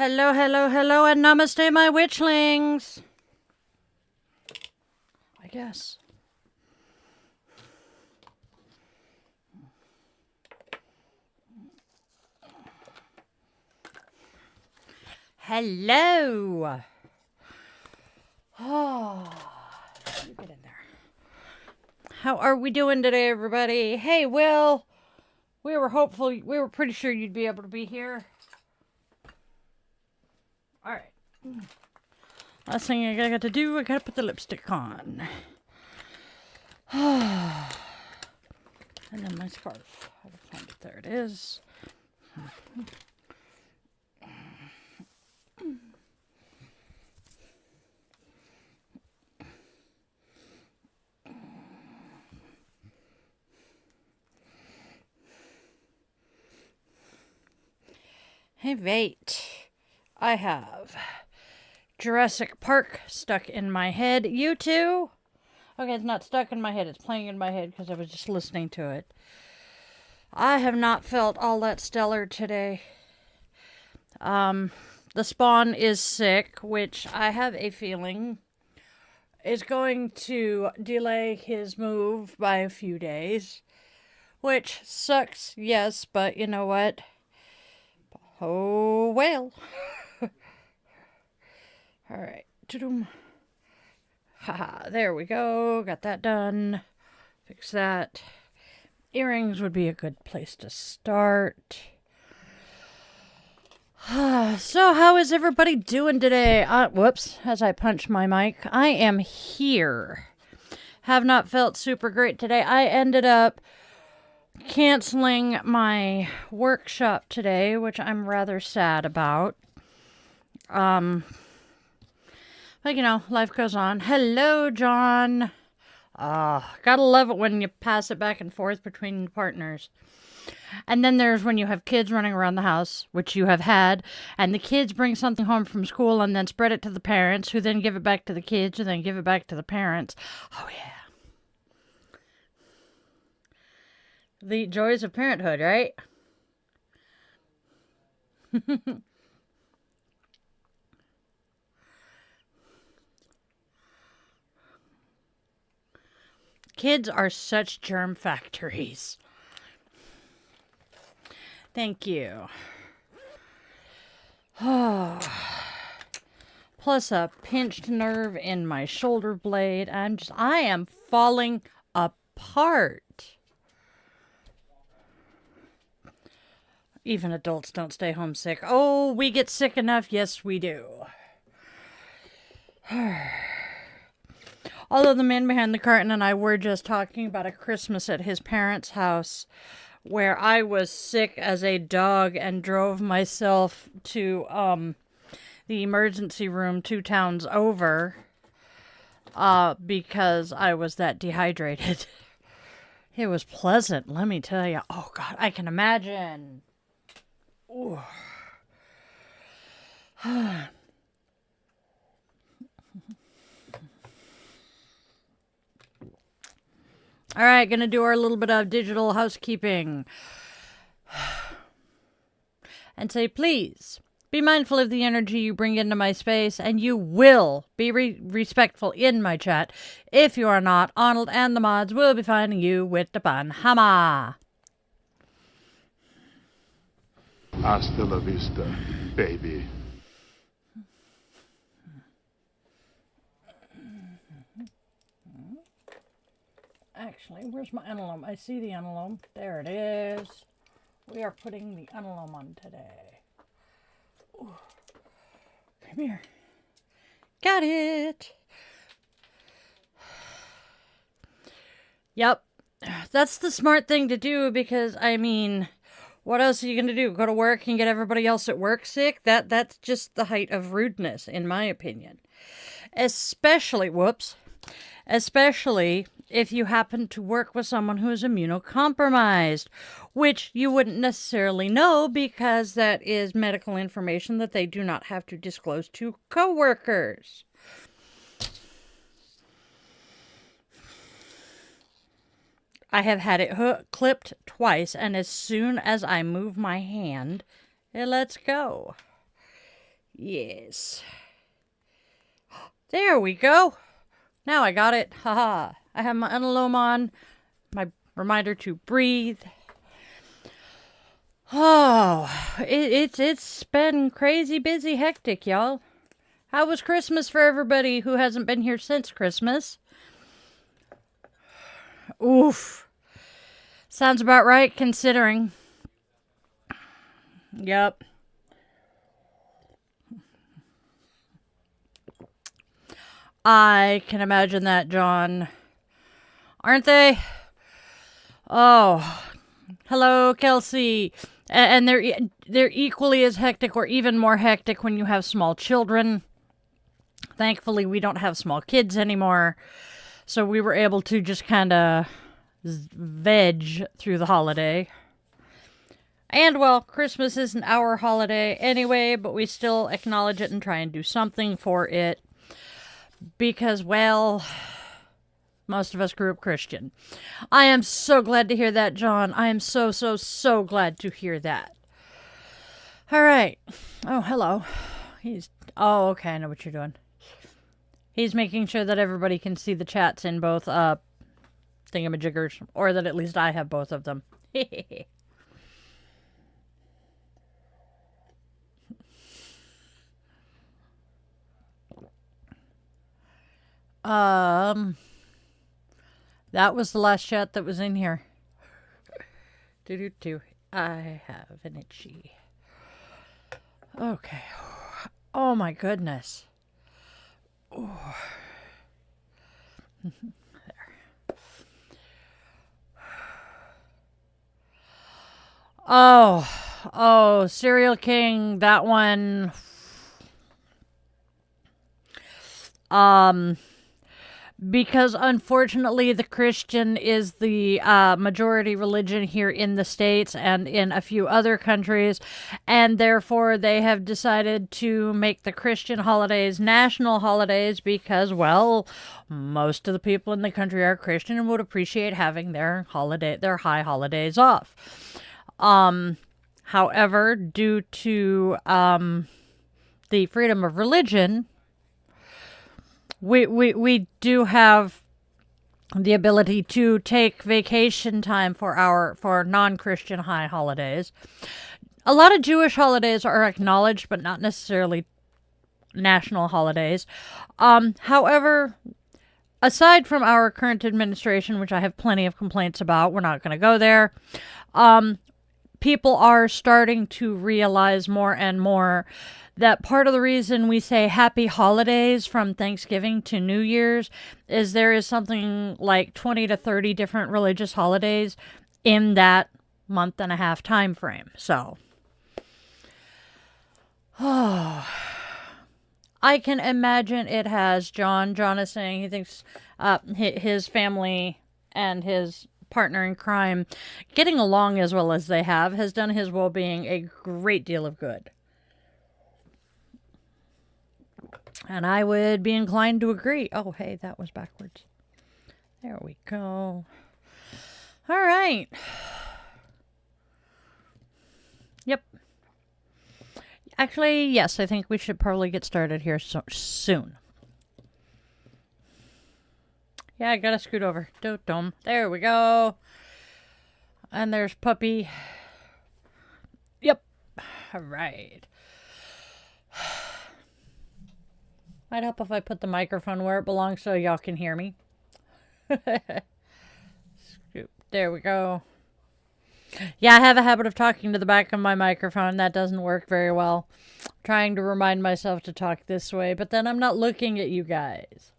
Hello, hello, hello, and namaste, my witchlings. I guess. Hello. Oh, you get in there. How are we doing today, everybody? Hey, Will. We were pretty sure you'd be able to be here. All right. Last thing I got to do, I gotta put the lipstick on. And then my scarf. I gotta find it. There it is. Hey, wait. I have Jurassic Park stuck in my head. You too? Okay, it's not stuck in my head. It's playing in my head because I was just listening to it. I have not felt all that stellar today. The Spawn is sick, which I have a feeling is going to delay his move by a few days. Which sucks, yes, but you know what? Oh, well. Alright. Haha, there we go. Got that done. Fix that. Earrings would be a good place to start. So, how is everybody doing today? Whoops, as I punch my mic. I am here. Have not felt super great today. I ended up canceling my workshop today, which I'm rather sad about. But you know, life goes on. Hello, John. Gotta love it when you pass it back and forth between partners. And then there's when you have kids running around the house, which you have had, and the kids bring something home from school and then spread it to the parents, who then give it back to the kids, who then give it back to the parents. Oh, yeah. The joys of parenthood, right? Kids are such germ factories. Thank you. Oh. Plus a pinched nerve in my shoulder blade. I am falling apart. Even adults don't stay homesick. Oh, we get sick enough. Yes, we do. Although the man behind the curtain and I were just talking about a Christmas at his parents' house where I was sick as a dog and drove myself to the emergency room 2 towns over because I was that dehydrated. It was pleasant, let me tell you. Oh, God, I can imagine. Ooh. All right, gonna do our little bit of digital housekeeping. And say, please, be mindful of the energy you bring into my space, and you will be respectful in my chat. If you are not, Arnold and the mods will be finding you with the panhama. Hasta la vista, baby. Actually, where's my envelope? I see the envelope. There it is. We are putting the envelope on today. Ooh. Come here. Got it. Yep. That's the smart thing to do because, I mean, what else are you going to do? Go to work and get everybody else at work sick? That's just the height of rudeness, in my opinion. Especially if you happen to work with someone who is immunocompromised, which you wouldn't necessarily know because that is medical information that they do not have to disclose to coworkers. I have had it clipped twice, and as soon as I move my hand, it lets go. Yes. There we go. Now I got it. Haha. I have my unalome on. My reminder to breathe. Oh, it's been crazy busy, hectic, y'all. How was Christmas for everybody who hasn't been here since Christmas? Oof. Sounds about right, considering. Yep. I can imagine that, John. Aren't they? Oh, hello, Kelsey. And they're equally as hectic or even more hectic when you have small children. Thankfully, we don't have small kids anymore. So we were able to just kind of veg through the holiday. And, well, Christmas isn't our holiday anyway, but we still acknowledge it and try and do something for it. Because, well, most of us grew up Christian. I am so glad to hear that, John. I am so glad to hear that. All right. Oh, hello. Oh, okay, I know what you're doing. He's making sure that everybody can see the chats in both thingamajiggers, or that at least I have both of them. That was the last chat that was in here. I have an itchy. Okay. Oh my goodness. Oh. There. Oh, Serial King, that one. Because unfortunately the Christian is the majority religion here in the States and in a few other countries, and therefore they have decided to make the Christian holidays national holidays because, well, most of the people in the country are Christian and would appreciate having their high holidays off. However, due to the freedom of religion, we do have the ability to take vacation time for non-Christian high holidays. A lot of Jewish holidays are acknowledged, but not necessarily national holidays. However, aside from our current administration, which I have plenty of complaints about, we're not going to go there. People are starting to realize more and more that part of the reason we say happy holidays from Thanksgiving to New Year's is there is something like 20 to 30 different religious holidays in that month and a half time frame. So, I can imagine it has. John is saying he thinks his family and his partner in crime getting along as well as they have has done his well-being a great deal of good. And I would be inclined to agree. Oh, hey, that was backwards. There we go. All right. Yep. Actually, yes, I think we should probably get started here soon. Yeah, I gotta scoot over. Dom. There we go. And there's Puppy. Yep. All right. Might help if I put the microphone where it belongs so y'all can hear me. Scoop. There we go. Yeah, I have a habit of talking to the back of my microphone. That doesn't work very well. I'm trying to remind myself to talk this way, but then I'm not looking at you guys.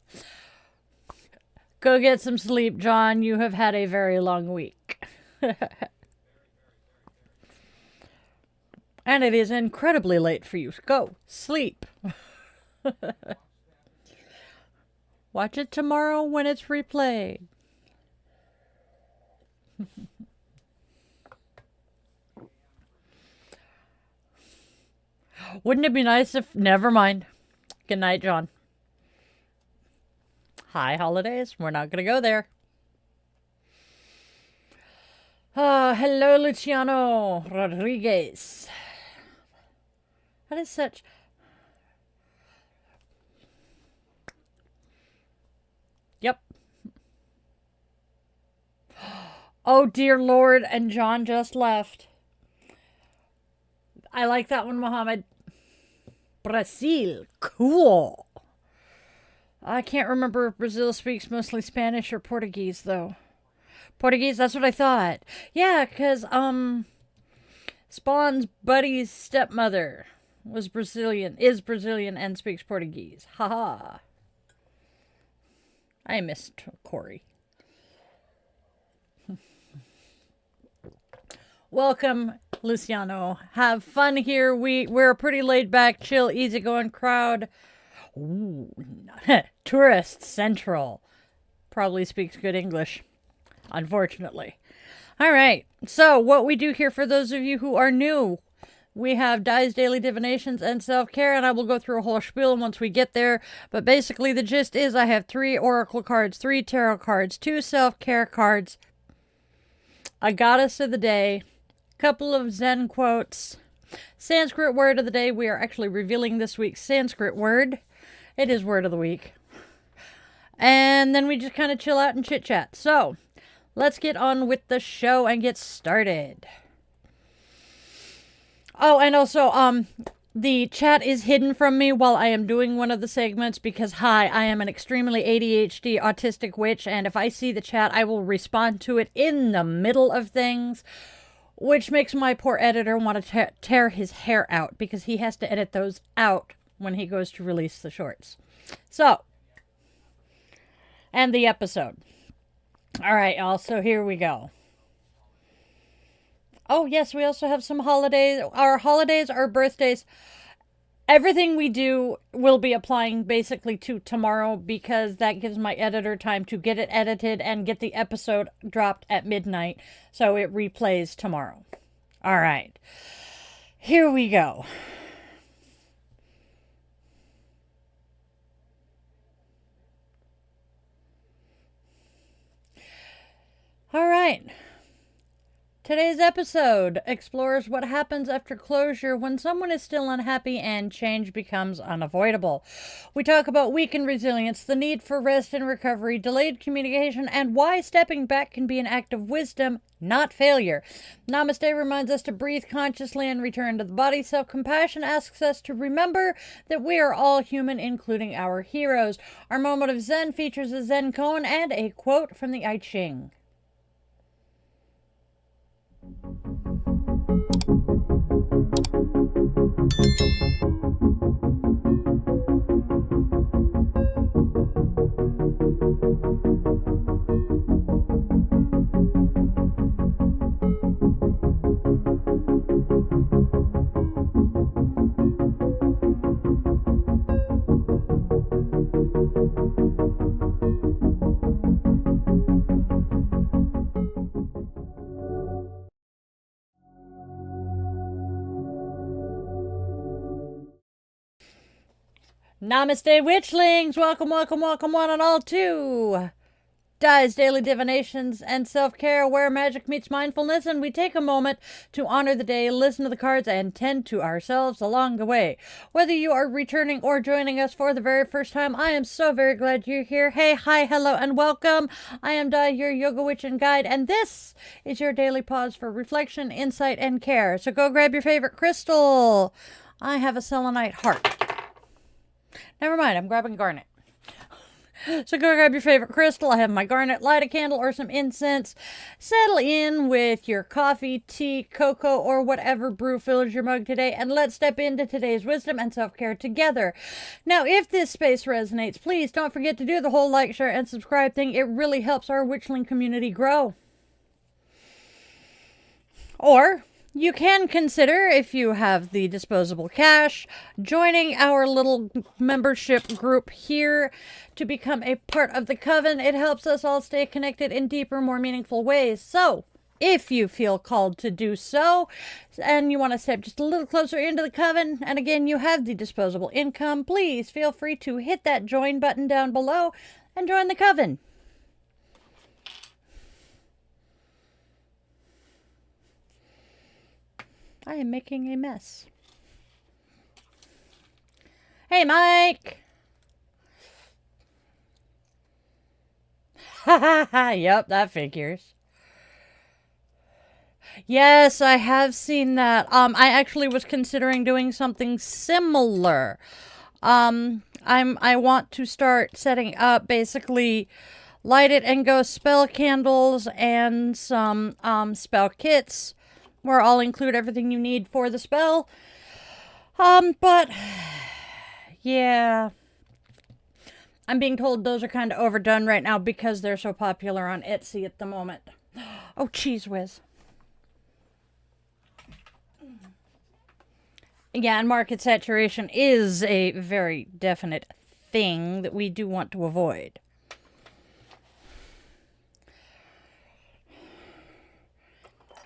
Go get some sleep, John. You have had a very long week. And it is incredibly late for you. Go, sleep. Watch it tomorrow when it's replayed. Wouldn't it be nice if... Never mind. Good night, John. Hi, holidays. We're not going to go there. Hello, Luciano Rodriguez. That is such... Oh, dear Lord, and John just left. I like that one, Mohammed. Brazil. Cool. I can't remember if Brazil speaks mostly Spanish or Portuguese, though. Portuguese, that's what I thought. Yeah, because, Spawn's buddy's stepmother is Brazilian, and speaks Portuguese. Haha. I missed Corey. Welcome, Luciano. Have fun here. We're a pretty laid back, chill, easygoing crowd. Ooh, tourist central. Probably speaks good English, unfortunately. All right. So what we do here, for those of you who are new, we have Di's Daily Divinations and Self-Care, and I will go through a whole spiel once we get there. But basically the gist is I have 3 oracle cards, 3 tarot cards, 2 self-care cards, a goddess of the day, couple of Zen quotes, Sanskrit word of the day. We are actually revealing this week's Sanskrit word. It is word of the week. And then we just kind of chill out and chit chat. So let's get on with the show and get started. Oh, and also, the chat is hidden from me while I am doing one of the segments because, hi, I am an extremely ADHD autistic witch, and if I see the chat, I will respond to it in the middle of things, which makes my poor editor want to tear his hair out because he has to edit those out when he goes to release the shorts. So, and the episode. All right, y'all, so here we go. Oh, yes, we also have some holidays. Our holidays, our birthdays, everything we do will be applying basically to tomorrow because that gives my editor time to get it edited and get the episode dropped at midnight so it replays tomorrow. All right, here we go. All right. Today's episode explores what happens after closure when someone is still unhappy and change becomes unavoidable. We talk about weakened resilience, the need for rest and recovery, delayed communication, and why stepping back can be an act of wisdom, not failure. Namaste reminds us to breathe consciously and return to the body. Self-compassion asks us to remember that we are all human, including our heroes. Our moment of Zen features a Zen koan and a quote from the I Ching. Namaste, Witchlings! Welcome, welcome, welcome, one and all to Di's Daily Divinations and Self-Care, where magic meets mindfulness, and we take a moment to honor the day, listen to the cards, and tend to ourselves along the way. Whether you are returning or joining us for the very first time, I am so very glad you're here. Hey, hi, hello, and welcome. I am Di, your yoga witch and guide, and this is your daily pause for reflection, insight, and care. So go grab your favorite crystal. I have a selenite heart. Never mind, I'm grabbing garnet. So go grab your favorite crystal. I have my garnet. Light a candle or some incense. Settle in with your coffee, tea, cocoa, or whatever brew fills your mug today. And let's step into today's wisdom and self-care together. Now, if this space resonates, please don't forget to do the whole like, share, and subscribe thing. It really helps our Witchling community grow. Or you can consider, if you have the disposable cash, joining our little membership group here to become a part of the coven. It helps us all stay connected in deeper, more meaningful ways. So, if you feel called to do so, and you want to step just a little closer into the coven, and again, you have the disposable income, please feel free to hit that join button down below and join the coven. I am making a mess. Hey, Mike! Ha ha ha, yep, that figures. Yes, I have seen that. I actually was considering doing something similar. I want to start setting up basically light it and go spell candles and some spell kits where I'll include everything you need for the spell. But yeah, I'm being told those are kind of overdone right now because they're so popular on Etsy at the moment. Oh, cheese whiz. Yeah, and market saturation is a very definite thing that we do want to avoid.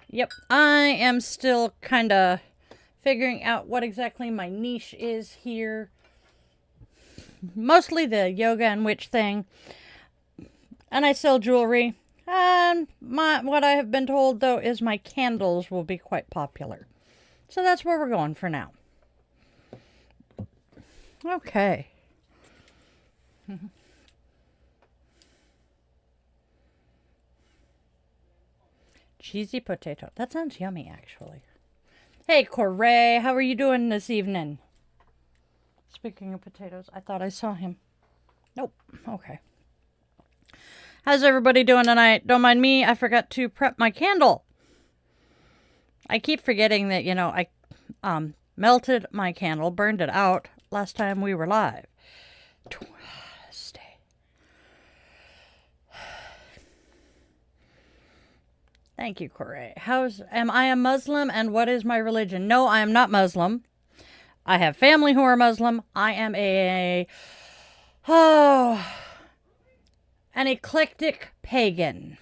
Yep, I am still kind of figuring out what exactly my niche is here. Mostly the yoga and witch thing. And I sell jewelry. And what I have been told, though, is my candles will be quite popular. So that's where we're going for now. Okay. Cheesy potato. That sounds yummy, actually. Hey, Corey, how are you doing this evening? Speaking of potatoes, I thought I saw him. Nope. Okay. How's everybody doing tonight? Don't mind me, I forgot to prep my candle. I keep forgetting that, I melted my candle, burned it out last time we were live. Stay. Thank you, Corey. Am I a Muslim and what is my religion? No, I am not Muslim. I have family who are Muslim. I am an eclectic pagan.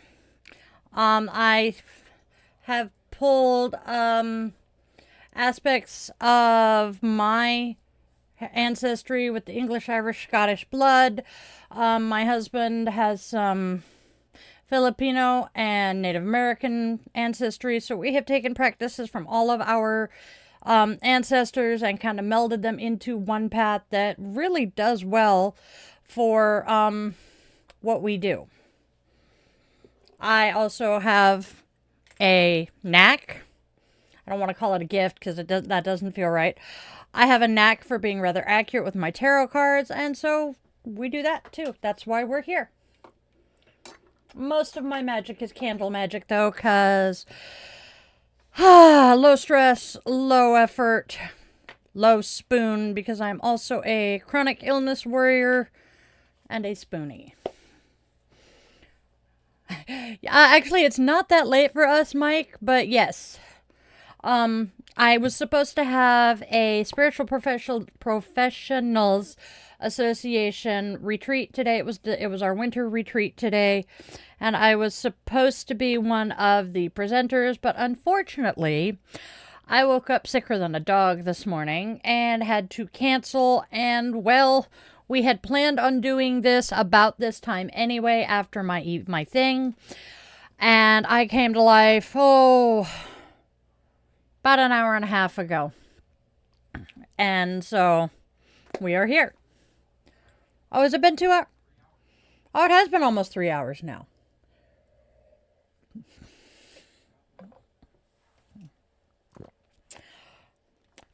I have pulled aspects of my ancestry with the English, Irish, Scottish blood. My husband has some Filipino and Native American ancestry, so we have taken practices from all of our ancestors and kind of melded them into one path that really does well for what we do. I also have a knack. I don't want to call it a gift because that doesn't feel right. I have a knack for being rather accurate with my tarot cards, and so we do that too. That's why we're here. Most of my magic is candle magic, though, because low stress, low effort, low spoon, because I'm also a chronic illness warrior and a spoonie. Actually, it's not that late for us, Mike, but yes. I was supposed to have a Spiritual Professionals Association retreat today. It was our winter retreat today, and I was supposed to be one of the presenters, but unfortunately, I woke up sicker than a dog this morning and had to cancel, and well, we had planned on doing this about this time anyway after my thing, and I came to life, about an hour and a half ago. And so we are here. Oh, has it been 2 hours? Oh, it has been almost 3 hours now.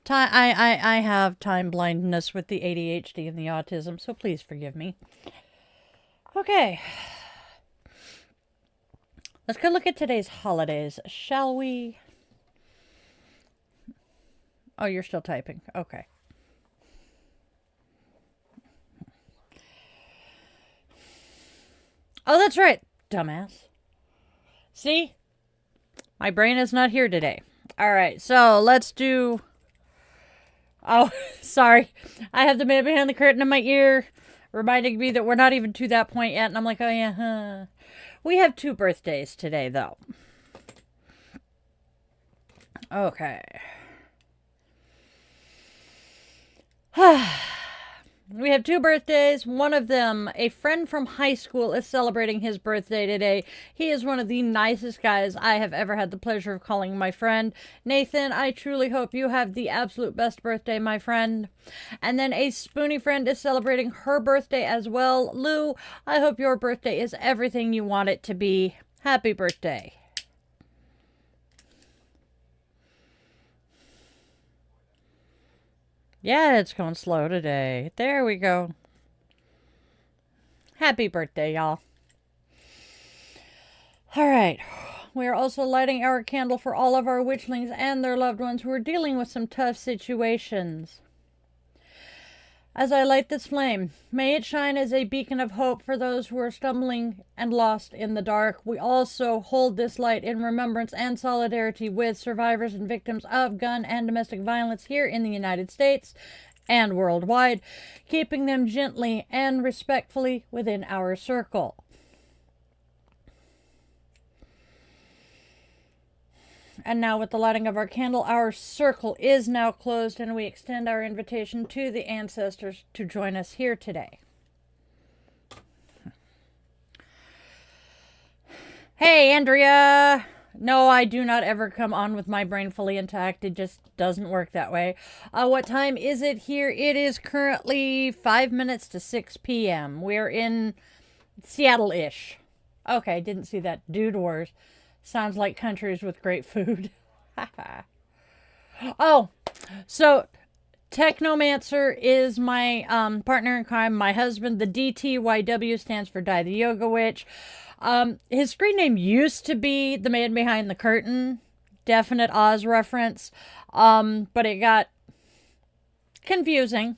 I have time blindness with the ADHD and the autism, so please forgive me. Okay. Let's go look at today's holidays, shall we? Oh, you're still typing. Okay. Oh, that's right, dumbass. See? My brain is not here today. All right, so let's do... Oh, sorry. I have the man behind the curtain in my ear reminding me that we're not even to that point yet. And I'm like, oh, yeah. Huh. We have 2 birthdays today, though. Okay. We have 2 birthdays. One of them, a friend from high school, is celebrating his birthday today. He is one of the nicest guys I have ever had the pleasure of calling my friend. Nathan, I truly hope you have the absolute best birthday, my friend. And then a Spoonie friend is celebrating her birthday as well. Lou, I hope your birthday is everything you want it to be. Happy birthday. Yeah, it's going slow today. There we go. Happy birthday, y'all. All right. We are also lighting our candle for all of our witchlings and their loved ones who are dealing with some tough situations. As I light this flame, may it shine as a beacon of hope for those who are stumbling and lost in the dark. We also hold this light in remembrance and solidarity with survivors and victims of gun and domestic violence here in the United States and worldwide, keeping them gently and respectfully within our circle. And now with the lighting of our candle, our circle is now closed, and we extend our invitation to the ancestors to join us here today. Hey, Andrea! No, I do not ever come on with my brain fully intact. It just doesn't work that way. What time is it here? It is currently 5 minutes to 6 p.m. We're in Seattle-ish. Okay, didn't see that. Dude Wars. Sounds like countries with great food. Oh, so Technomancer is my partner in crime, my husband. The DTYW stands for Die the Yoga Witch. His screen name used to be The Man Behind the Curtain. Definite Oz reference. But it got confusing.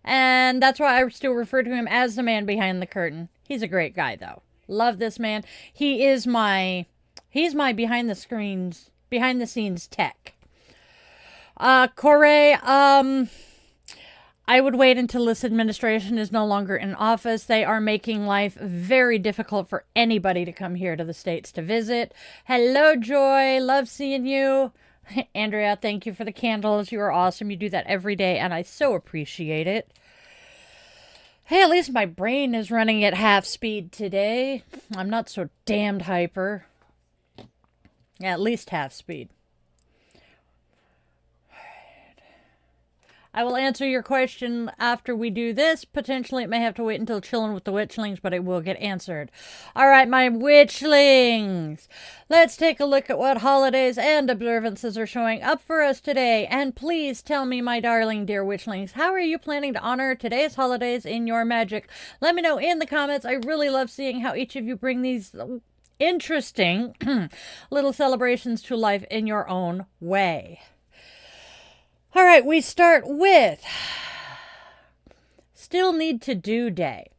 And that's why I still refer to him as The Man Behind the Curtain. He's a great guy, though. Love this man. He's my behind the scenes tech. Corey, I would wait until this administration is no longer in office. They are making life very difficult for anybody to come here to the States to visit. Hello, Joy. Love seeing you. Andrea, thank you for the candles. You are awesome. You do that every day, and I so appreciate it. Hey, at least my brain is running at half speed today. I'm not so damned hyper. Yeah, at least half speed. I will answer your question after we do this. Potentially, it may have to wait until chilling with the witchlings, but it will get answered. All right, my witchlings. Let's take a look at what holidays and observances are showing up for us today. And please tell me, my darling dear witchlings, how are you planning to honor today's holidays in your magic? Let me know in the comments. I really love seeing how each of you bring these interesting little celebrations to life in your own way. All right, we start with Still Need to Do Day.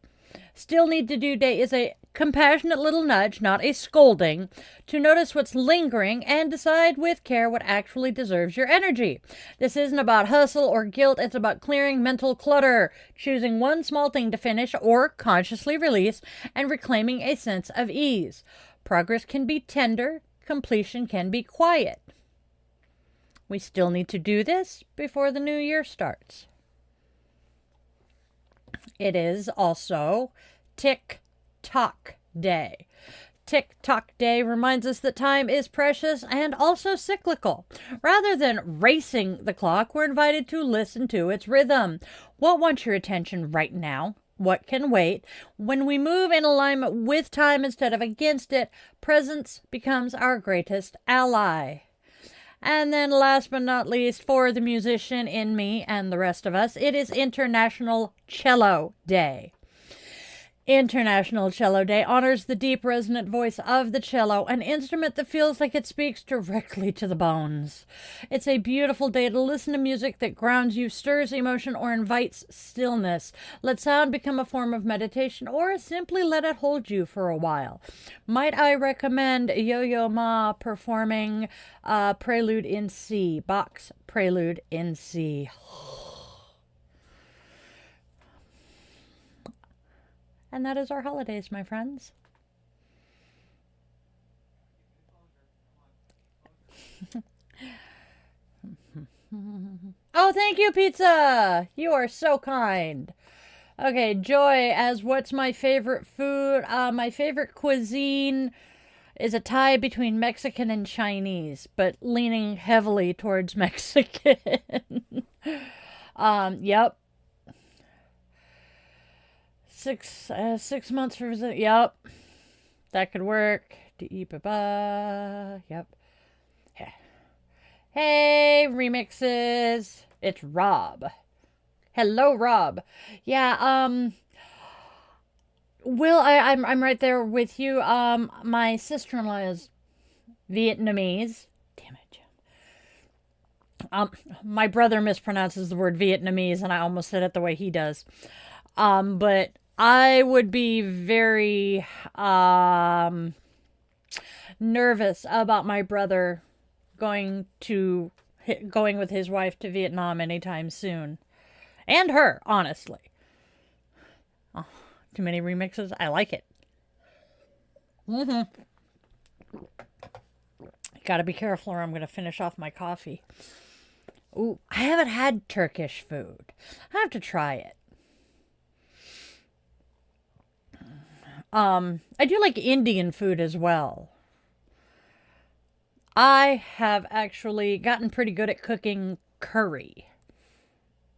Still Need to Do Day is a compassionate little nudge, not a scolding, to notice what's lingering and decide with care what actually deserves your energy. This isn't about hustle or guilt, it's about clearing mental clutter, choosing one small thing to finish or consciously release, and reclaiming a sense of ease. Progress can be tender, completion can be quiet. We still need to do this before the new year starts. It is also Tick-Tock Day. Tick-Tock Day reminds us that time is precious and also cyclical. Rather than racing the clock, we're invited to listen to its rhythm. What wants your attention right now? What can wait? When we move in alignment with time instead of against it, presence becomes our greatest ally. And then last but not least, for the musician in me and the rest of us, it is International Cello Day. International Cello Day honors the deep resonant voice of the cello, an instrument that feels like it speaks directly to the bones. It's a beautiful day to listen to music that grounds you, stirs emotion, or invites stillness. Let sound become a form of meditation, or simply let it hold you for a while. Might I recommend Yo-Yo Ma performing Prelude in C, Bach's Prelude in C. And that is our holidays, my friends. Oh, thank you, pizza! You are so kind. Okay, Joy, as what's my favorite food? My favorite cuisine is a tie between Mexican and Chinese, but leaning heavily towards Mexican. Yep. 6 months for visit. Yep. That could work. Yep. Hey, remixes. It's Rob. Hello, Rob. Yeah, Will, I'm right there with you. My sister-in-law is Vietnamese. Damn it, Jim. My brother mispronounces the word Vietnamese, and I almost said it the way he does. But I would be very nervous about my brother going with his wife to Vietnam anytime soon, and her, honestly. Oh, too many remixes. I like it. Gotta be careful or I'm gonna finish off my coffee. Ooh, I haven't had Turkish food. I have to try it. I do like Indian food as well. I have actually gotten pretty good at cooking curry.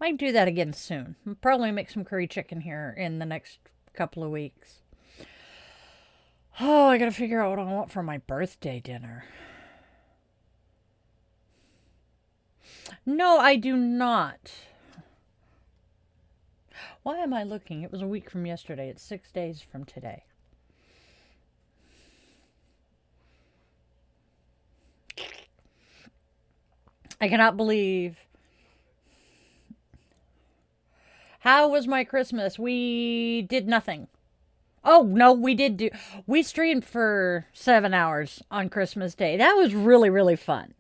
Might do that again soon. I'll probably make some curry chicken here in the next couple of weeks. Oh, I gotta figure out what I want for my birthday dinner. No, I do not. Why am I looking? It was a week from yesterday. It's 6 days from today. I cannot believe. How was my Christmas? We did nothing. Oh, no, we streamed for 7 hours on Christmas Day. That was really, really fun.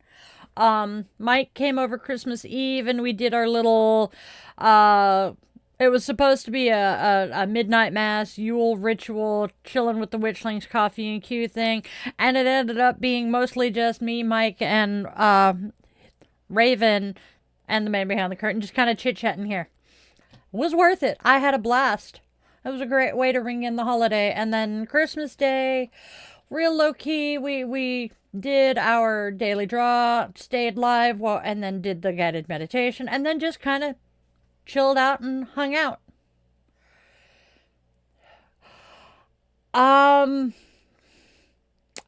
Mike came over Christmas Eve and we did our little, it was supposed to be a midnight mass, Yule ritual, chilling with the Witchlings coffee and Q thing. And it ended up being mostly just me, Mike, and, Raven and the man behind the curtain, just kind of chit-chatting here. It was worth it. I had a blast. It was a great way to ring in the holiday. And then Christmas Day, real low-key, we did our daily draw, stayed live, and then did the guided meditation, and then just kind of chilled out and hung out.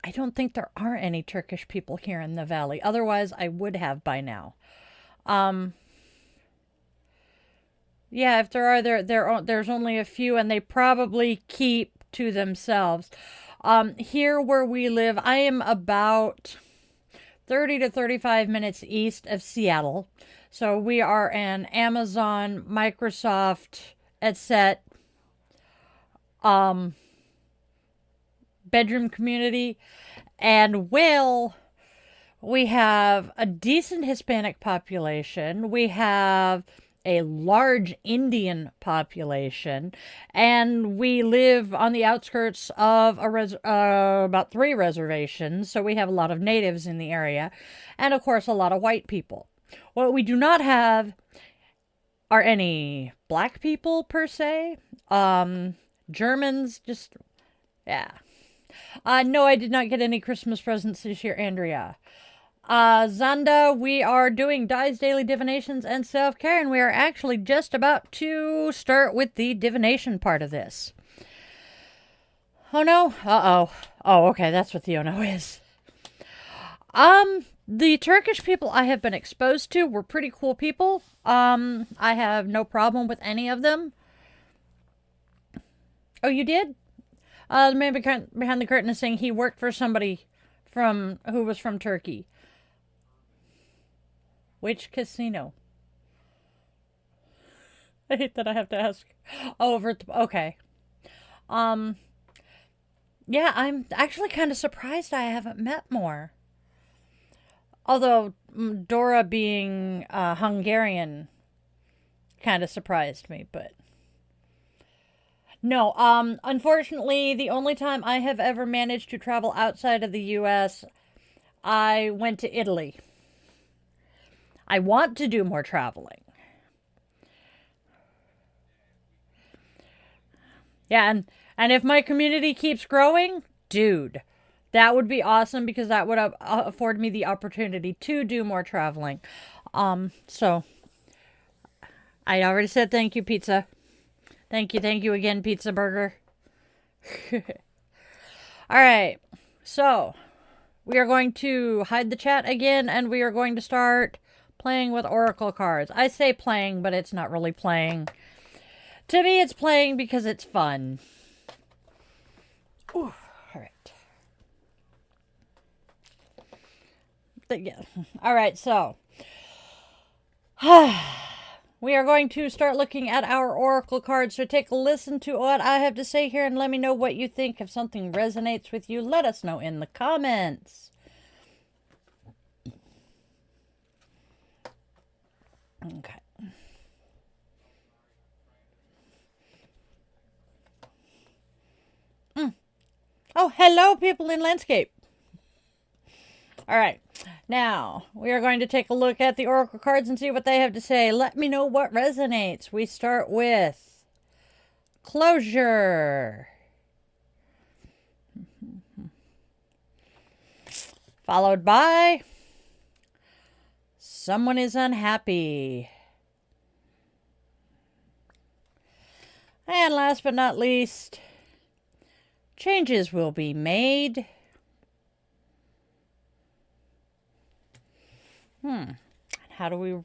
I don't think there are any Turkish people here in the valley. Otherwise, I would have by now. Yeah, if there are, there's only a few, and they probably keep to themselves. Here where we live, I am about 30 to 35 minutes east of Seattle. So we are an Amazon, Microsoft, etc. Bedroom community. And we have a decent Hispanic population. We have a large Indian population, and we live on the outskirts of about 3 reservations, so we have a lot of natives in the area, and of course a lot of white people. What we do not have are any black people per se. Germans, just, yeah. No, I did not get any Christmas presents this year, Andrea. Zanda, we are doing Di's Daily Divinations and Self-Care, and we are actually just about to start with the divination part of this. Oh no? Uh-oh. Oh, okay, that's what the oh no is. The Turkish people I have been exposed to were pretty cool people. I have no problem with any of them. Oh, you did? The man behind the curtain is saying he worked for somebody who was from Turkey. Which casino? I hate that I have to ask. Oh, okay. Yeah, I'm actually kind of surprised I haven't met more. Although Dora being Hungarian kind of surprised me, but no, unfortunately, the only time I have ever managed to travel outside of the US, I went to Italy. I want to do more traveling. Yeah, and if my community keeps growing, dude, that would be awesome because that would afford me the opportunity to do more traveling. So I already said thank you, pizza. Thank you again, Pizza Burger. All right, so we are going to hide the chat again, and we are going to start playing with oracle cards. I say playing, but it's not really playing. To me, it's playing because it's fun. Ooh, all right. Yeah. All right, so we are going to start looking at our oracle cards. So take a listen to what I have to say here and let me know what you think. If something resonates with you, let us know in the comments. Okay. Oh, hello, people in landscape. All right. Now, we are going to take a look at the oracle cards and see what they have to say. Let me know what resonates. We start with closure. Followed by someone is unhappy. And last but not least, changes will be made. How do we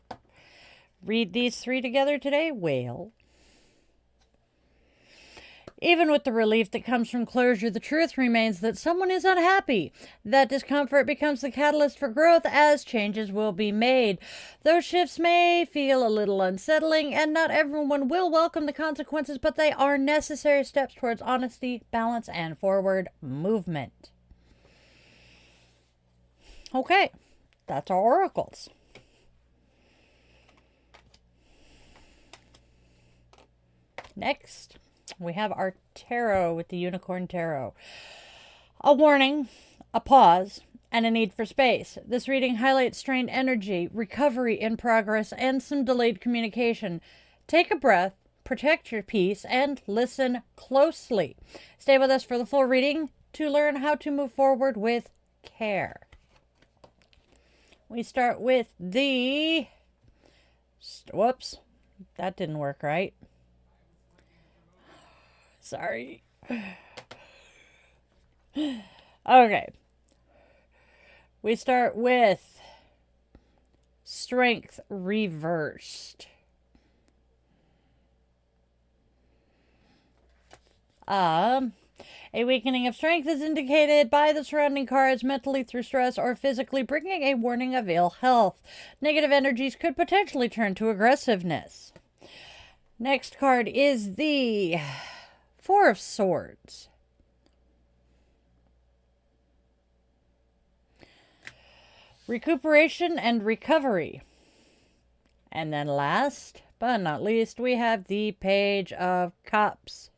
read these three together today? Well, even with the relief that comes from closure, the truth remains that someone is unhappy. That discomfort becomes the catalyst for growth as changes will be made. Those shifts may feel a little unsettling, and not everyone will welcome the consequences, but they are necessary steps towards honesty, balance, and forward movement. Okay, that's our oracles. Next, we have our tarot with the Unicorn Tarot. A warning, a pause, and a need for space. This reading highlights strained energy, recovery in progress, and some delayed communication. Take a breath, protect your peace, and listen closely. Stay with us for the full reading to learn how to move forward with care. We start with the... Whoops, that didn't work right. Sorry. Okay. We start with Strength Reversed. A weakening of strength is indicated by the surrounding cards mentally through stress or physically, bringing a warning of ill health. Negative energies could potentially turn to aggressiveness. Next card is the Four of Swords. Recuperation and recovery. And then last but not least, we have the Page of Cups.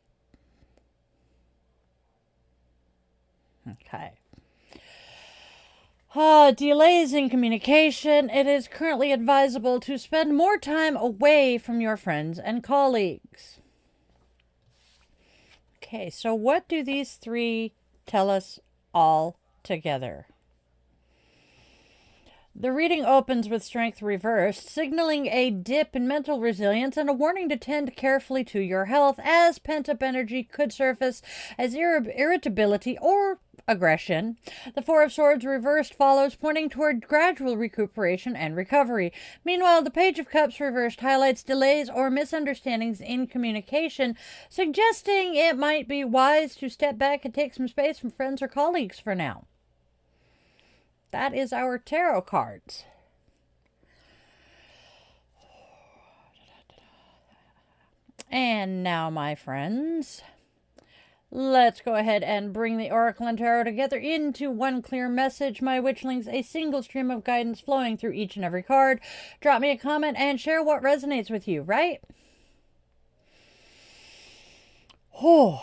Okay. Delays in communication. It is currently advisable to spend more time away from your friends and colleagues. Okay, so what do these three tell us all together? The reading opens with Strength Reversed, signaling a dip in mental resilience and a warning to tend carefully to your health, as pent-up energy could surface as irritability or aggression. The Four of Swords Reversed follows, pointing toward gradual recuperation and recovery. Meanwhile, the Page of Cups Reversed highlights delays or misunderstandings in communication, suggesting it might be wise to step back and take some space from friends or colleagues for now. That is our tarot cards. And now, my friends, let's go ahead and bring the Oracle and Tarot together into one clear message. My Witchlings, a single stream of guidance flowing through each and every card. Drop me a comment and share what resonates with you, right? Oh.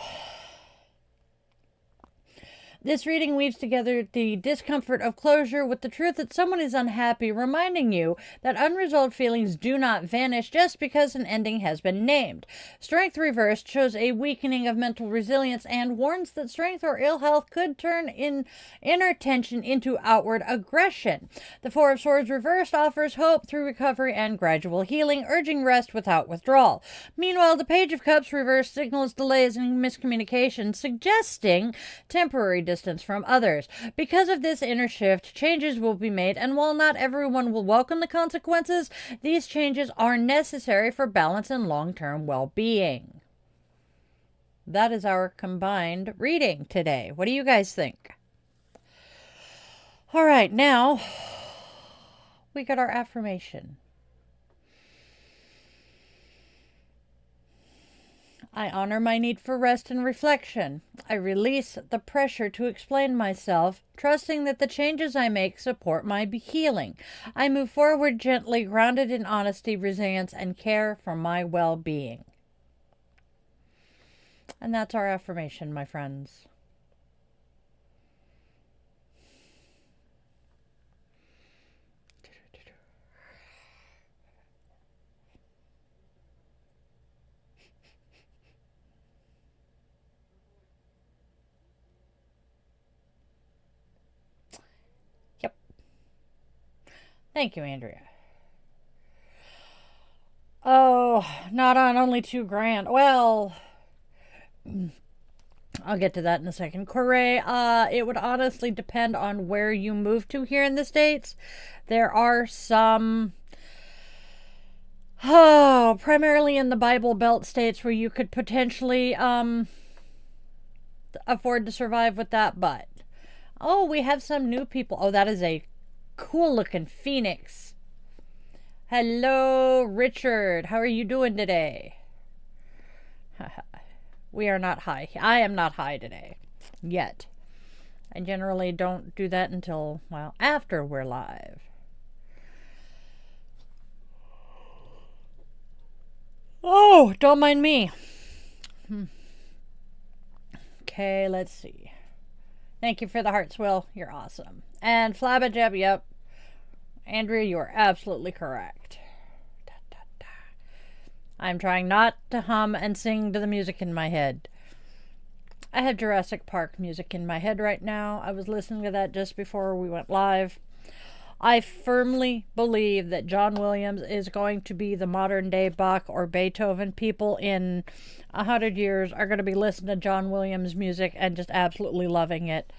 This reading weaves together the discomfort of closure with the truth that someone is unhappy, reminding you that unresolved feelings do not vanish just because an ending has been named. Strength Reversed shows a weakening of mental resilience and warns that strength or ill health could turn inner tension into outward aggression. The Four of Swords Reversed offers hope through recovery and gradual healing, urging rest without withdrawal. Meanwhile, the Page of Cups Reversed signals delays and miscommunication, suggesting temporary distance from others. Because of this inner shift, changes will be made, and while not everyone will welcome the consequences, these changes are necessary for balance and long-term well-being. That is our combined reading today. What do you guys think? All right, now we got our affirmation. I honor my need for rest and reflection. I release the pressure to explain myself, trusting that the changes I make support my healing. I move forward gently, grounded in honesty, resilience, and care for my well-being. And that's our affirmation, my friends. Thank you, Andrea. Oh, not on only $2,000. Well, I'll get to that in a second. Corey, it would honestly depend on where you move to here in the States. There are some, primarily in the Bible Belt states where you could potentially afford to survive with that, but oh, we have some new people. Oh, that is a cool looking phoenix. Hello, Richard. How are you doing today? We are not high. I am not high today. Yet. I generally don't do that until, well, after we're live. Oh, don't mind me. Okay, let's see. Thank you for the hearts, Will. You're awesome. And Flabberjab, yep. Andrea, you are absolutely correct. Da, da, da. I'm trying not to hum and sing to the music in my head. I have Jurassic Park music in my head right now. I was listening to that just before we went live. I firmly believe that John Williams is going to be the modern day Bach or Beethoven. People in 100 years are going to be listening to John Williams music and just absolutely loving it.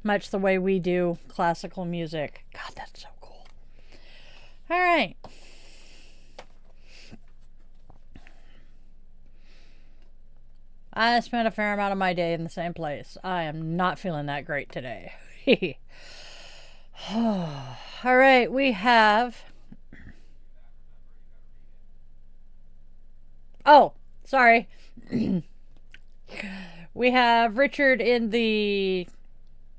Much the way we do classical music. God, that's so cool. All right. I spent a fair amount of my day in the same place. I am not feeling that great today. All right, we have... Oh, sorry. We have Richard in the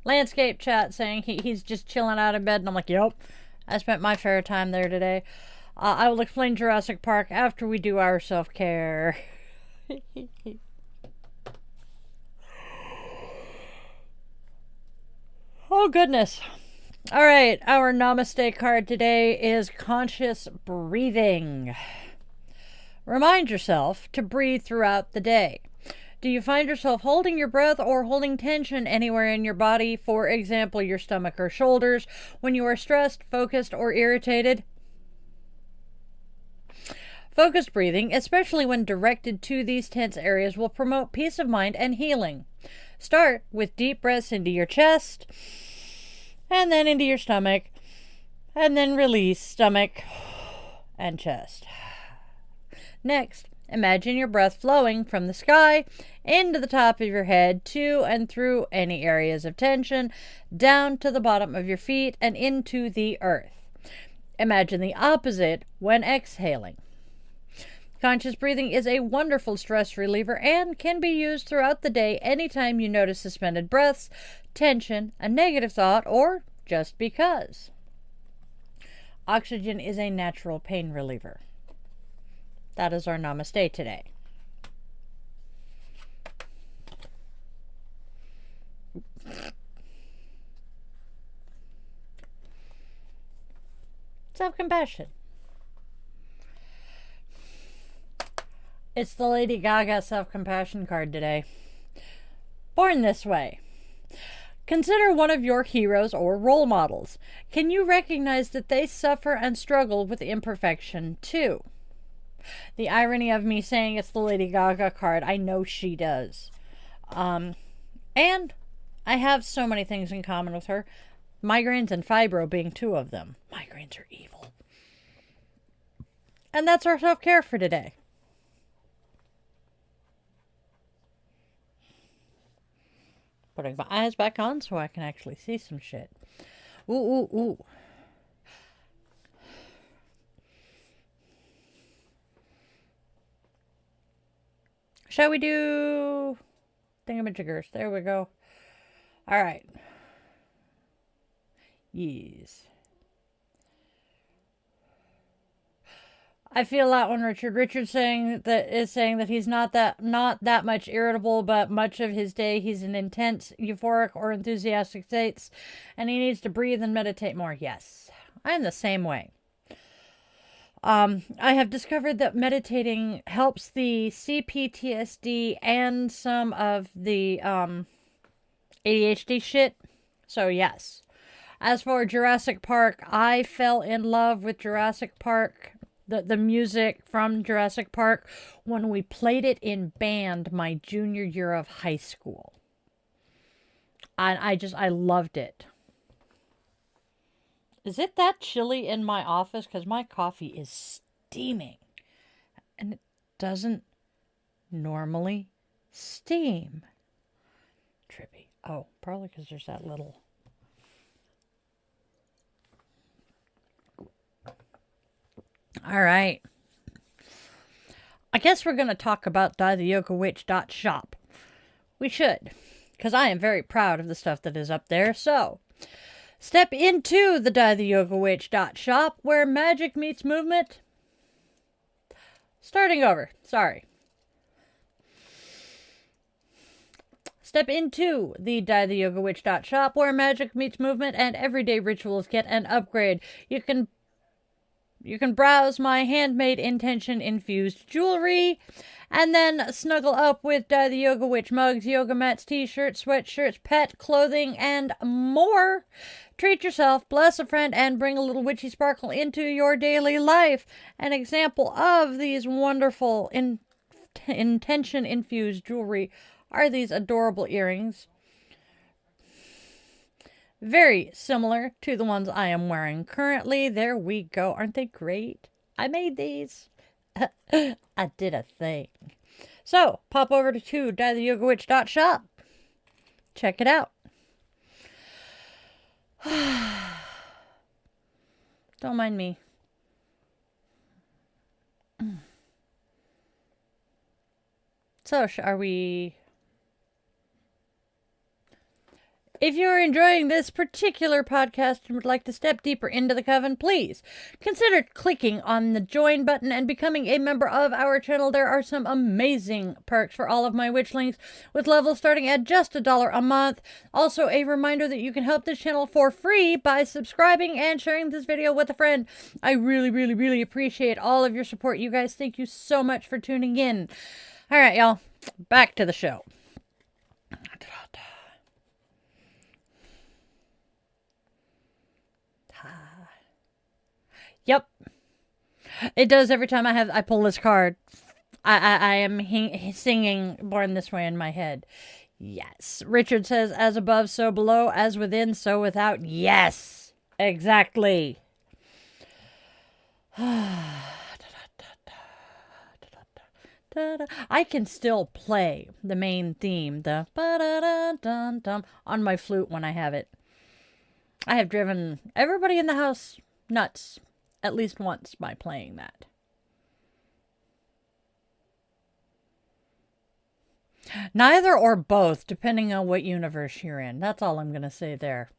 landscape chat saying he's just chilling out in bed, and I'm like, yep, I spent my fair time there today. I will explain Jurassic Park after we do our self-care. Oh, goodness. All right, our Namaste card today is conscious breathing. Remind yourself to breathe throughout the day. Do you find yourself holding your breath or holding tension anywhere in your body, for example, your stomach or shoulders, when you are stressed, focused, or irritated? Focused breathing, especially when directed to these tense areas, will promote peace of mind and healing. Start with deep breaths into your chest, and then into your stomach, and then release stomach and chest. Next, imagine your breath flowing from the sky into the top of your head, to and through any areas of tension, down to the bottom of your feet and into the earth. Imagine the opposite when exhaling. Conscious breathing is a wonderful stress reliever and can be used throughout the day anytime you notice suspended breaths, tension, a negative thought, or just because. Oxygen is a natural pain reliever. That is our Namaste today. Self-compassion. It's the Lady Gaga self-compassion card today. Born this way. Consider one of your heroes or role models. Can you recognize that they suffer and struggle with imperfection too? The irony of me saying it's the Lady Gaga card, I know she does. And I have so many things in common with her. Migraines and fibro being two of them. Migraines are evil. And that's our self-care for today. Putting my eyes back on so I can actually see some shit. Ooh, ooh, ooh. Shall we do thingamajiggers? There we go. All right. Yes. I feel that one, Richard. Richard's saying that he's not that much irritable, but much of his day he's in intense euphoric or enthusiastic states, and he needs to breathe and meditate more. Yes, I'm the same way. I have discovered that meditating helps the CPTSD and some of the ADHD shit. So yes. As for Jurassic Park, I fell in love with Jurassic Park, the music from Jurassic Park, when we played it in band my junior year of high school. And I loved it. Is it that chilly in my office? Because my coffee is steaming. And it doesn't normally steam. Trippy. Oh, probably because there's that little... All right. I guess we're going to talk about dietheyogawitch.shop. We should, because I am very proud of the stuff that is up there. So, step into the dietheyogawitch.shop where magic meets movement. Starting over. Sorry. Step into the dietheyogawitch.shop where magic meets movement and everyday rituals get an upgrade. You can browse my handmade intention-infused jewelry, and then snuggle up with Die the Yoga Witch mugs, yoga mats, t-shirts, sweatshirts, pet clothing, and more. Treat yourself, bless a friend, and bring a little witchy sparkle into your daily life. An example of these wonderful intention-infused jewelry are these adorable earrings. Very similar to the ones I am wearing currently. There we go. Aren't they great? I made these. I did a thing. So, pop over to dietheyogawitch.shop. Check it out. Don't mind me. So, are we... If you are enjoying this particular podcast and would like to step deeper into the coven, please consider clicking on the join button and becoming a member of our channel. There are some amazing perks for all of my witchlings, with levels starting at just $1 a month. Also, a reminder that you can help this channel for free by subscribing and sharing this video with a friend. I really, really, really appreciate all of your support, you guys. Thank you so much for tuning in. All right, y'all. Back to the show. Yep. It does every time I pull this card. I am singing Born This Way in my head. Yes. Richard says, as above, so below, as within, so without. Yes. Exactly. I can still play the main theme, the ba-da-da-dum-dum, on my flute when I have it. I have driven everybody in the house nuts at least once by playing that. Neither or both, depending on what universe you're in. That's all I'm going to say there.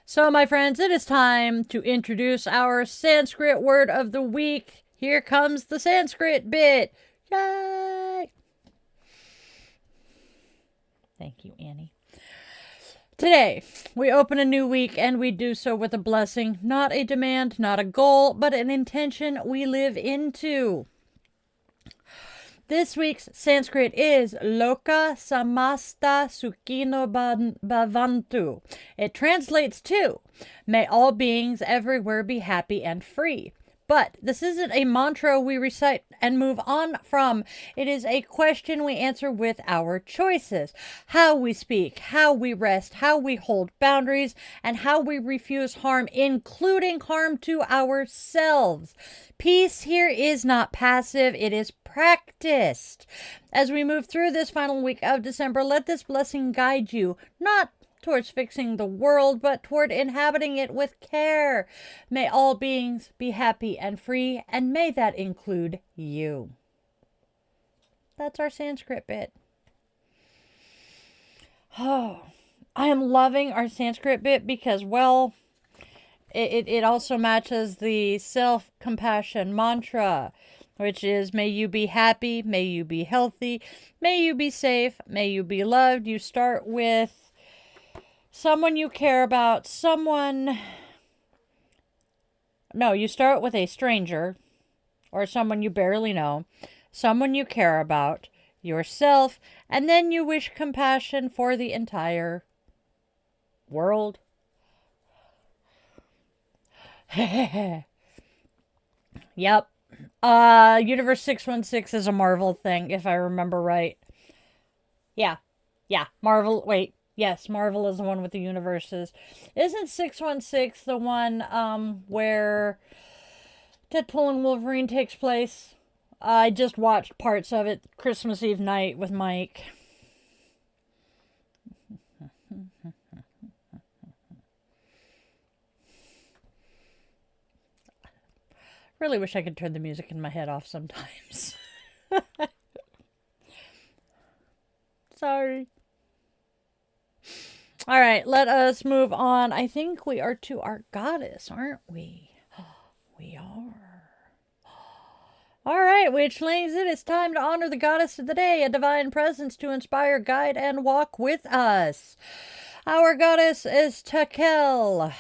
So, my friends, it is time to introduce our Sanskrit word of the week. Here comes the Sanskrit bit. Yay! Thank you, Annie. Today, we open a new week, and we do so with a blessing, not a demand, not a goal, but an intention we live into. This week's Sanskrit is Loka Samasta Sukhino Bhavantu. It translates to, may all beings everywhere be happy and free. But this isn't a mantra we recite and move on from. It is a question we answer with our choices. How we speak, how we rest, how we hold boundaries, and how we refuse harm, including harm to ourselves. Peace here is not passive, it is practiced. As we move through this final week of December, let this blessing guide you, not towards fixing the world, but toward inhabiting it with care. May all beings be happy and free, and may that include you. That's our Sanskrit bit. Oh, I am loving our Sanskrit bit because, well, it also matches the self-compassion mantra, which is, may you be happy, may you be healthy, may you be safe, may you be loved. You start with someone you care about, you start with a stranger or someone you barely know, someone you care about, yourself, and then you wish compassion for the entire world. Yep. Universe 616 is a Marvel thing, if I remember right. Yeah. Marvel, wait. Yes, Marvel is the one with the universes. Isn't 616 the one where Deadpool and Wolverine takes place? I just watched parts of it Christmas Eve night with Mike. Really wish I could turn the music in my head off sometimes. Sorry. All right, let us move on. I think we are to our goddess, aren't we? We are. All right, Witchlings, it is time to honor the goddess of the day, a divine presence to inspire, guide, and walk with us. Our goddess is Tekel.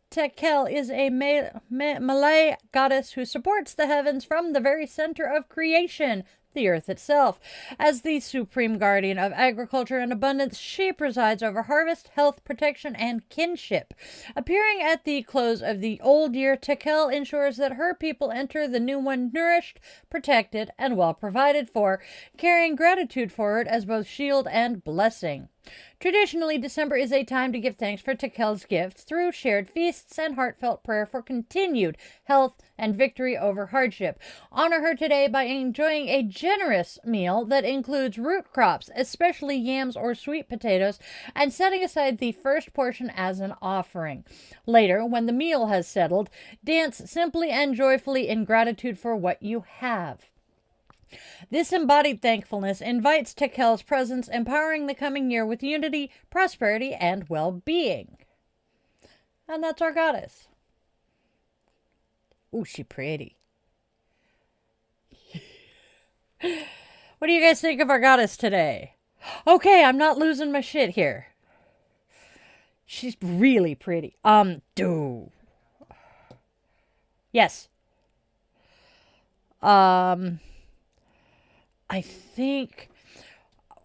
Tekel is a Malay goddess who supports the heavens from the very center of creation, the earth itself. As the supreme guardian of agriculture and abundance, she presides over harvest, health, protection, and kinship. Appearing at the close of the old year, Tekel ensures that her people enter the new one nourished, protected, and well provided for, carrying gratitude forward as both shield and blessing. Traditionally, December is a time to give thanks for Tekel's gifts through shared feasts and heartfelt prayer for continued health and victory over hardship. Honor her today by enjoying a generous meal that includes root crops, especially yams or sweet potatoes, and setting aside the first portion as an offering. Later, when the meal has settled, dance simply and joyfully in gratitude for what you have. This embodied thankfulness invites Tekel's presence, empowering the coming year with unity, prosperity, and well-being. And that's our goddess. Ooh, she pretty. What do you guys think of our goddess today? Okay, I'm not losing my shit here. She's really pretty. Yes. I think,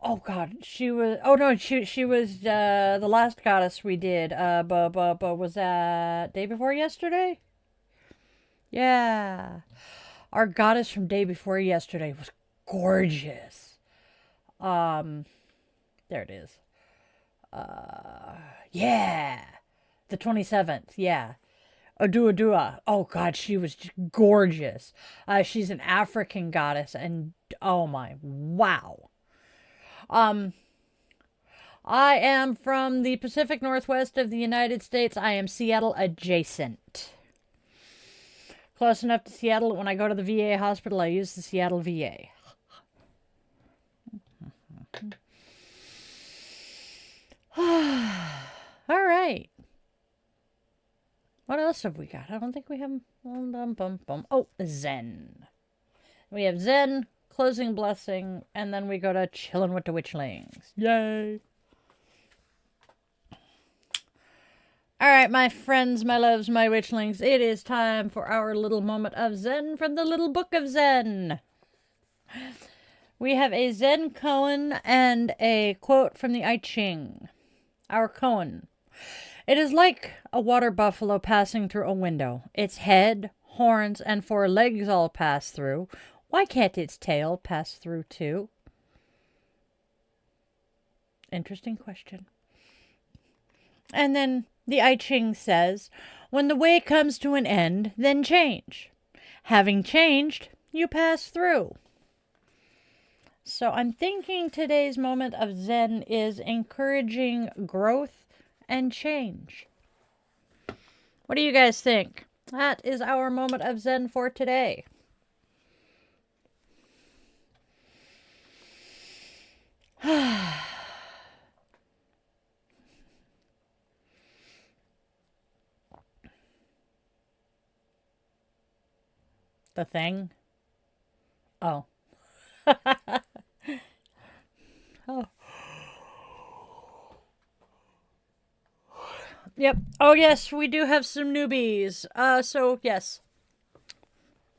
oh God, she was the last goddess we did, but was that day before yesterday? Yeah. Our goddess from day before yesterday was gorgeous. There it is. Yeah. The 27th, yeah. Adua. Oh God, she was gorgeous. She's an African goddess, and oh my, wow. I am from the Pacific Northwest of the United States. I am Seattle adjacent. Close enough to Seattle. When I go to the VA hospital, I use the Seattle VA. All right. What else have we got? I don't think we have... Oh, Zen. We have Zen, closing blessing, and then we go to chilling with the Witchlings. Yay! All right, my friends, my loves, my Witchlings, it is time for our little moment of Zen from the Little Book of Zen. We have a Zen koan and a quote from the I Ching. Our koan. It is like a water buffalo passing through a window. Its head, horns, and 4 legs all pass through, why can't its tail pass through too? Interesting question. And then the I Ching says, when the way comes to an end, then change. Having changed, you pass through. So I'm thinking today's moment of Zen is encouraging growth and change. What do you guys think? That is our moment of Zen for today. The thing? Oh. Oh. Yep. Oh, yes, we do have some newbies. So, yes.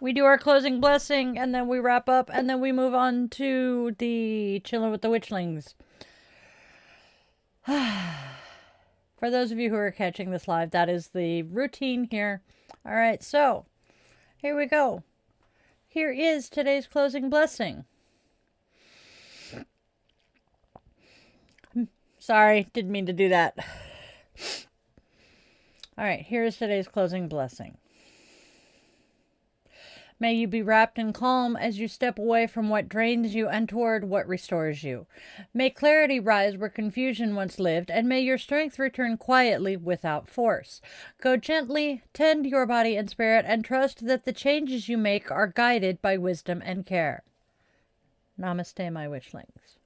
We do our closing blessing, and then we wrap up, and then we move on to the chilling with the Witchlings. For those of you who are catching this live, that is the routine here. All right, so here we go. Here is today's closing blessing. Sorry, didn't mean to do that. All right, here is today's closing blessing. May you be wrapped in calm as you step away from what drains you and toward what restores you. May clarity rise where confusion once lived, and may your strength return quietly without force. Go gently, tend your body and spirit, and trust that the changes you make are guided by wisdom and care. Namaste, my witchlings.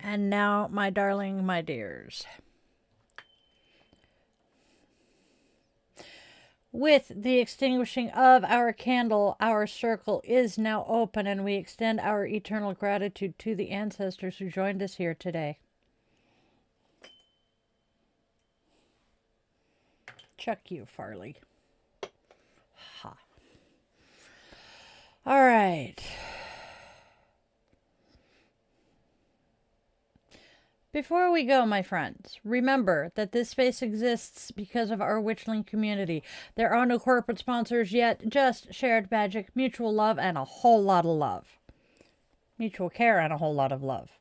And now, my darling, my dears. With the extinguishing of our candle, our circle is now open, and we extend our eternal gratitude to the ancestors who joined us here today. Chuck you, Farley. Ha. All right. Before we go, my friends, remember that this space exists because of our Witchling community. There are no corporate sponsors yet, just shared magic, mutual love, and a whole lot of love. Mutual care and a whole lot of love.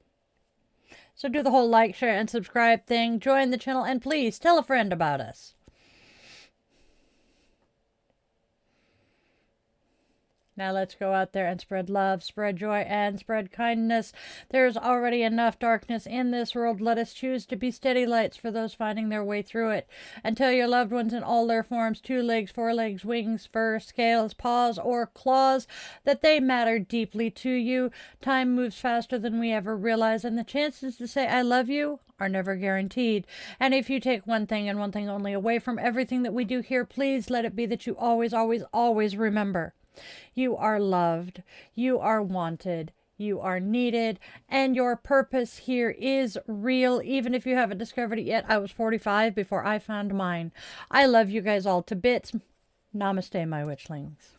So do the whole like, share, and subscribe thing. Join the channel, and please tell a friend about us. Now let's go out there and spread love, spread joy, and spread kindness. There's already enough darkness in this world. Let us choose to be steady lights for those finding their way through it. And tell your loved ones in all their forms, 2 legs, 4 legs, wings, fur, scales, paws, or claws, that they matter deeply to you. Time moves faster than we ever realize, and the chances to say I love you are never guaranteed. And if you take one thing and one thing only away from everything that we do here, please let it be that you always, always, always remember. You are loved, you are wanted, you are needed, and your purpose here is real, even if you haven't discovered it yet. I was 45 before I found mine. I love you guys all to bits. Namaste, my witchlings.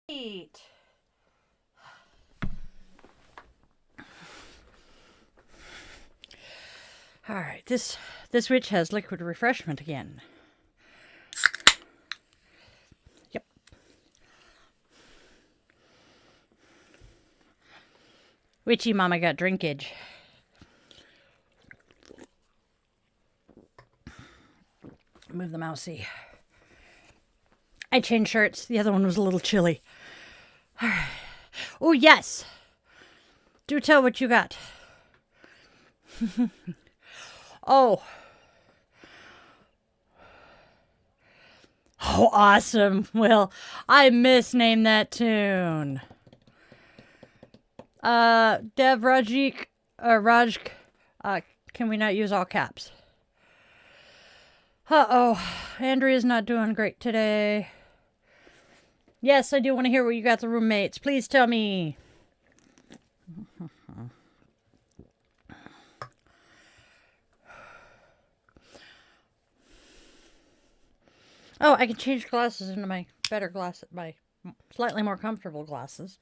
Eat. All right, this witch has liquid refreshment again. Yep. Witchy mama got drinkage. Move the mousey. I changed shirts. The other one was a little chilly. All right. Oh, yes. Do tell what you got. Oh. Oh, awesome. Well, I misnamed that tune. Dev Rajik, Raj, can we not use all caps? Uh-oh. Andrea's not doing great today. Yes, I do want to hear what you got, the roommates. Please tell me. Oh, I can change glasses into my better glasses, my slightly more comfortable glasses.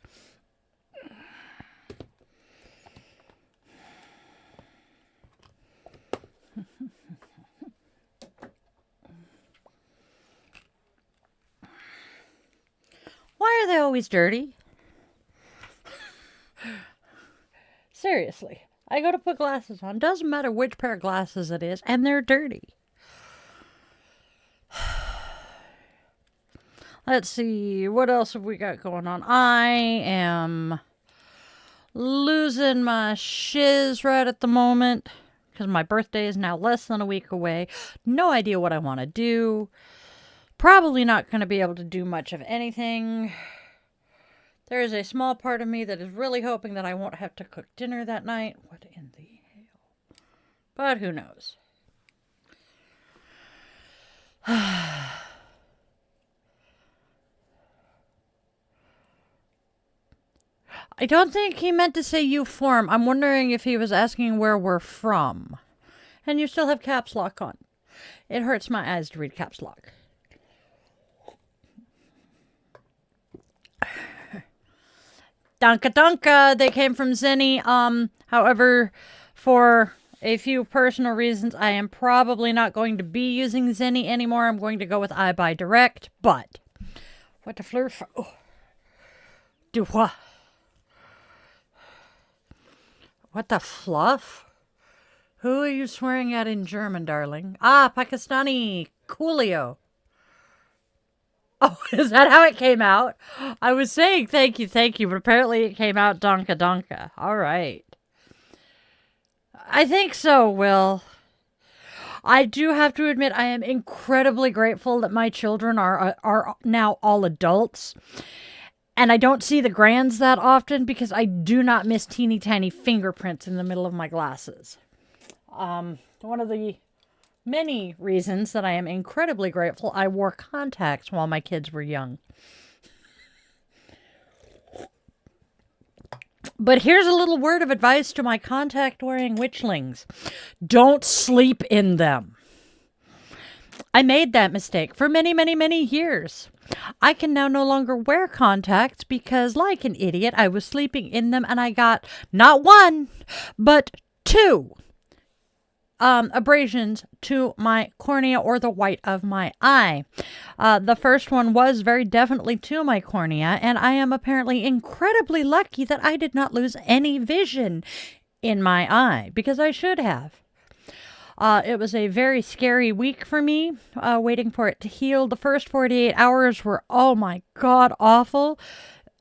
Why are they always dirty? Seriously. I go to put glasses on. Doesn't matter which pair of glasses it is, and they're dirty. Let's see. What else have we got going on? I am losing my shiz right at the moment because my birthday is now less than a week away. No idea what I want to do. Probably not going to be able to do much of anything. There is a small part of me that is really hoping that I won't have to cook dinner that night. What in the hell? But who knows? I don't think he meant to say you form. I'm wondering if he was asking where we're from. And you still have caps lock on. It hurts my eyes to read caps lock. Danka Danka, they came from Zenny. However, for a few personal reasons, I am probably not going to be using Zenny anymore. I'm going to go with iBuy Direct, but what the flurf? Oh. Do what? What the fluff? Who are you swearing at in German, darling? Ah, Pakistani. Coolio. Oh, is that how it came out? I was saying thank you, but apparently it came out Donka Donka. All right. I think so, Will. I do have to admit I am incredibly grateful that my children are now all adults. And I don't see the grands that often because I do not miss teeny tiny fingerprints in the middle of my glasses. One of the many reasons that I am incredibly grateful I wore contacts while my kids were young. But here's a little word of advice to my contact-wearing witchlings. Don't sleep in them. I made that mistake for many, many, many years. I can now no longer wear contacts because, like an idiot, I was sleeping in them and I got not one, but two abrasions to my cornea or the white of my eye. The first one was very definitely to my cornea, and I am apparently incredibly lucky that I did not lose any vision in my eye because I should have. It was a very scary week for me, waiting for it to heal. The first 48 hours were, oh my God, awful.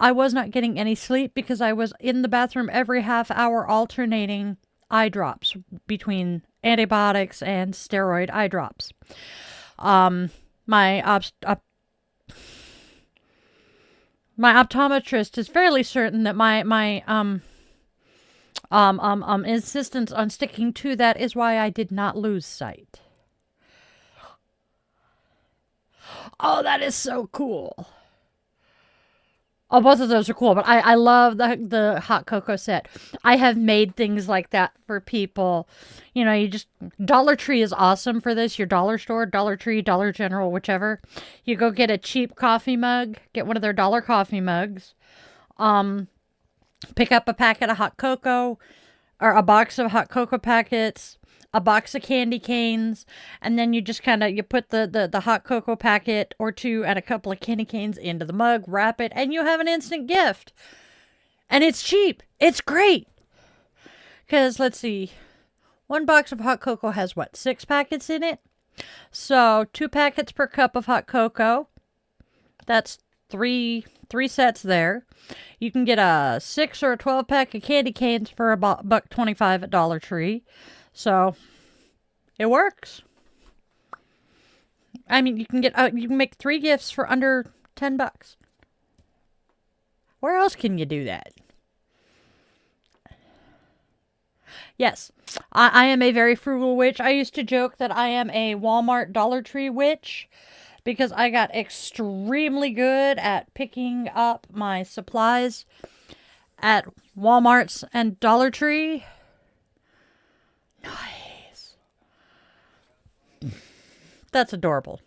I was not getting any sleep because I was in the bathroom every half hour alternating eye drops between antibiotics and steroid eye drops. My optometrist is fairly certain that my insistence on sticking to that is why I did not lose sight. Oh, that is so cool. Oh, both of those are cool, but I love the hot cocoa set. I have made things like that for people. You know, you just, Dollar Tree is awesome for this. Your dollar store, Dollar Tree, Dollar General, whichever. You go get a cheap coffee mug, get one of their dollar coffee mugs. Pick up a packet of hot cocoa, or a box of hot cocoa packets, a box of candy canes, and then you just kind of, you put the hot cocoa packet or two and a couple of candy canes into the mug, wrap it, and you have an instant gift. And it's cheap. It's great. Because, let's see, one box of hot cocoa has, what, 6 packets in it? So, 2 packets per cup of hot cocoa. That's three sets there. You can get a 6 or a 12 pack of candy canes for about $1.25 at Dollar Tree. So it works. I mean, you can make 3 gifts for under $10. Where else can you do that? Yes, I am a very frugal witch. I used to joke that I am a Walmart Dollar Tree witch because I got extremely good at picking up my supplies at Walmarts and Dollar Tree. Nice. That's adorable.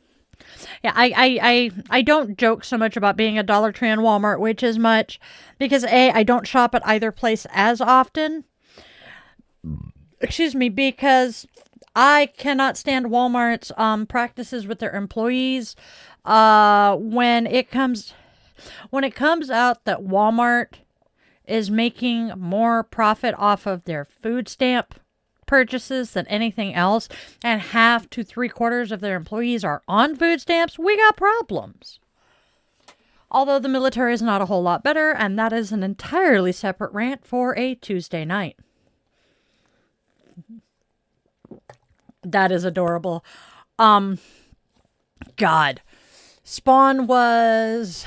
Yeah, I don't joke so much about being a Dollar Tree and Walmart witch as much because A, I don't shop at either place as often. Excuse me, because I cannot stand Walmart's practices with their employees. When it comes out that Walmart is making more profit off of their food stamp purchases than anything else, and half to 3/4 of their employees are on food stamps, we got problems. Although the military is not a whole lot better, and that is an entirely separate rant for a Tuesday night. That is adorable. God. Spawn was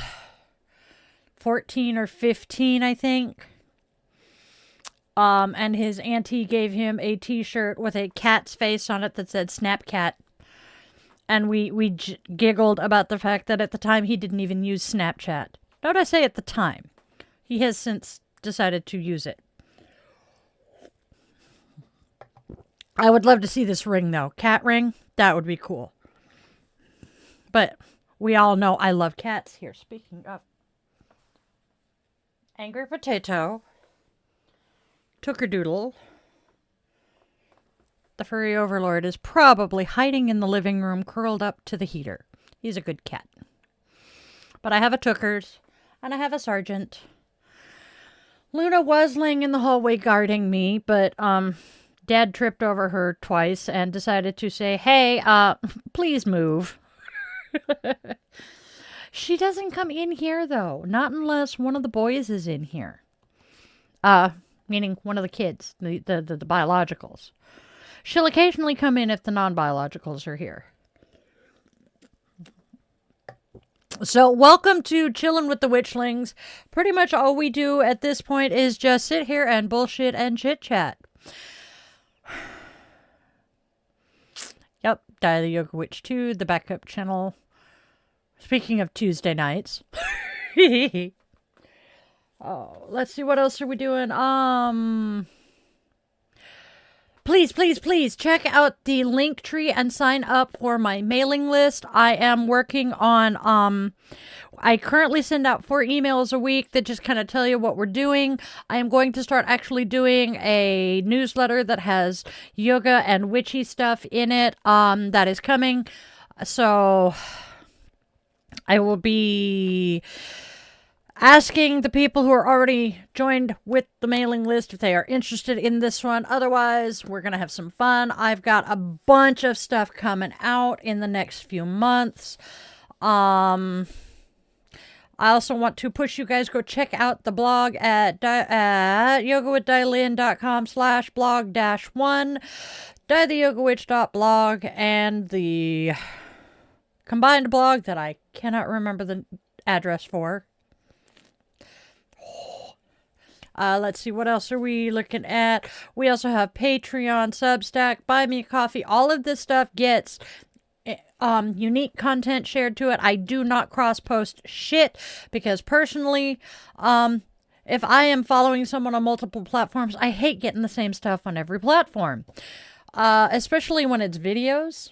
14 or 15, I think. And his auntie gave him a t-shirt with a cat's face on it that said Snapcat. And we giggled about the fact that at the time he didn't even use Snapchat. Don't I say at the time? He has since decided to use it. I would love to see this ring, though. Cat ring? That would be cool. But we all know I love cats. Here, speaking of. Angry Potato. Tookerdoodle. The furry overlord is probably hiding in the living room, curled up to the heater. He's a good cat. But I have a Tookers, and I have a Sergeant. Luna was laying in the hallway guarding me, but, Dad tripped over her twice and decided to say, hey, please move. She doesn't come in here, though. Not unless one of the boys is in here. Meaning one of the kids, the biologicals. She'll occasionally come in if the non-biologicals are here. So, welcome to Chillin' with the Witchlings. Pretty much all we do at this point is just sit here and bullshit and chit-chat. Yep, Die the Yoga Witch 2, the backup channel. Speaking of Tuesday nights. Oh, let's see, what else are we doing? Please check out the link tree and sign up for my mailing list. I am working on, I currently send out 4 emails a week that just kind of tell you what we're doing. I am going to start actually doing a newsletter that has yoga and witchy stuff in it. That is coming. So I will be asking the people who are already joined with the mailing list if they are interested in this one. Otherwise, we're going to have some fun. I've got a bunch of stuff coming out in the next few months. I also want to push you guys, go check out the blog at yogawithdailin.com/blog-1, dietheyogawitch.blog, and the combined blog that I cannot remember the address for. Let's see, what else are we looking at? We also have Patreon, Substack, Buy Me a Coffee. All of this stuff gets unique content shared to it. I do not cross-post shit because personally, if I am following someone on multiple platforms, I hate getting the same stuff on every platform, especially when it's videos.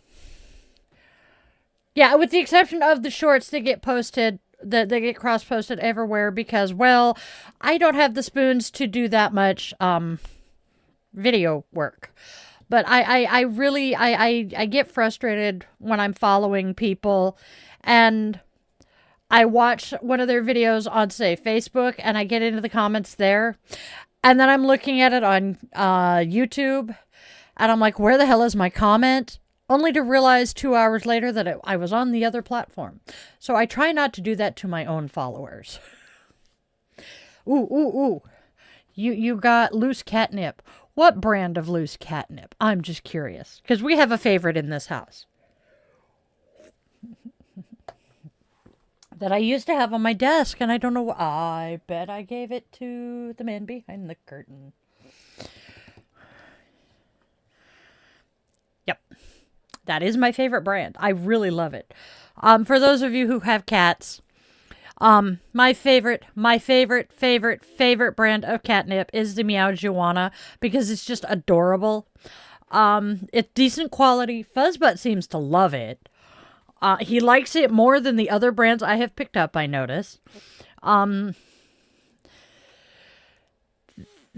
Yeah, with the exception of the shorts that get posted, that they get cross-posted everywhere because, well, I don't have the spoons to do that much video work. But I really get frustrated when I'm following people and I watch one of their videos on, say, Facebook, and I get into the comments there, and then I'm looking at it on YouTube, and I'm like, where the hell is my comment? only to realize 2 hours later that I was on the other platform. So I try not to do that to my own followers. Ooh. You got loose catnip. What brand of loose catnip? I'm just curious. Because we have a favorite in this house. That I used to have on my desk, and I don't know. I bet I gave it to the man behind the curtain. Yep. That is my favorite brand. I really love it. For those of you who have cats, my favorite brand of catnip is the Meowjuana because it's just adorable. It's decent quality. Fuzzbutt seems to love it. He likes it more than the other brands I have picked up, I notice.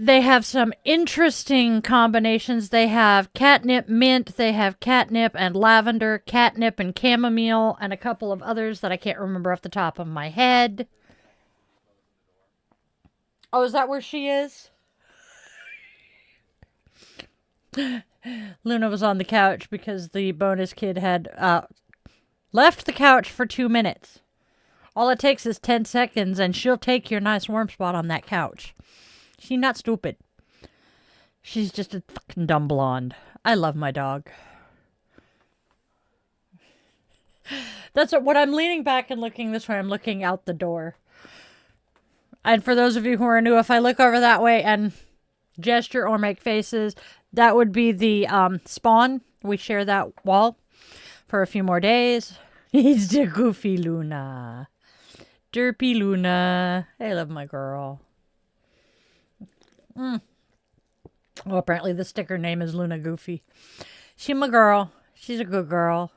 They have some interesting combinations. They have catnip mint, they have catnip and lavender, catnip and chamomile, and a couple of others that I can't remember off the top of my head. Oh, is that where she is? Luna was on the couch because the bonus kid had left the couch for 2 minutes. All it takes is 10 seconds and she'll take your nice warm spot on that couch. She's not stupid. She's just a fucking dumb blonde. I love my dog. That's what I'm leaning back and looking this way. I'm looking out the door. And for those of you who are new, if I look over that way and gesture or make faces, that would be the spawn. We share that wall for a few more days. He's the goofy Luna. Derpy Luna. I love my girl. Well, apparently the sticker name is Luna Goofy. She's my girl. She's a good girl.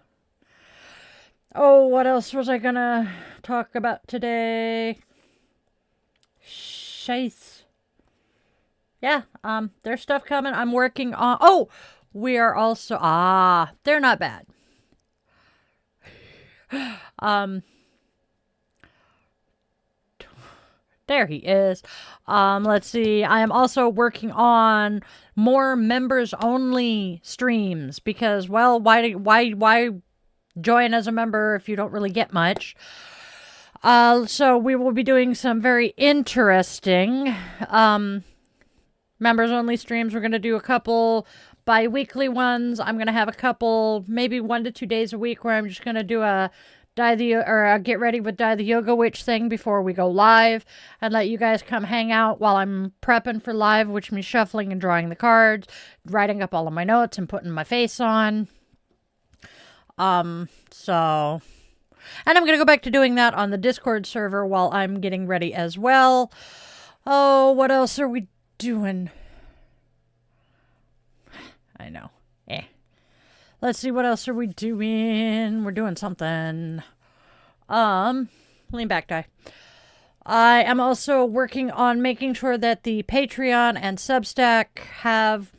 Oh, what else was I gonna talk about today? Shice. Yeah, there's stuff coming. I'm working on... Oh, we are also... they're not bad. There he is. Let's see. I am also working on more members-only streams because, well, why join as a member if you don't really get much? So we will be doing some very interesting members-only streams. We're going to do a couple bi-weekly ones. I'm going to have a couple, maybe 1 to 2 days a week where I'm just going to do a get ready with Die the Yoga Witch thing before we go live and let you guys come hang out while I'm prepping for live, which means shuffling and drawing the cards, writing up all of my notes and putting my face on. And I'm going to go back to doing that on the Discord server while I'm getting ready as well. Oh, what else are we doing? I know. Let's see, what else are we doing? We're doing something. Lean back, Die. I am also working on making sure that the Patreon and Substack have,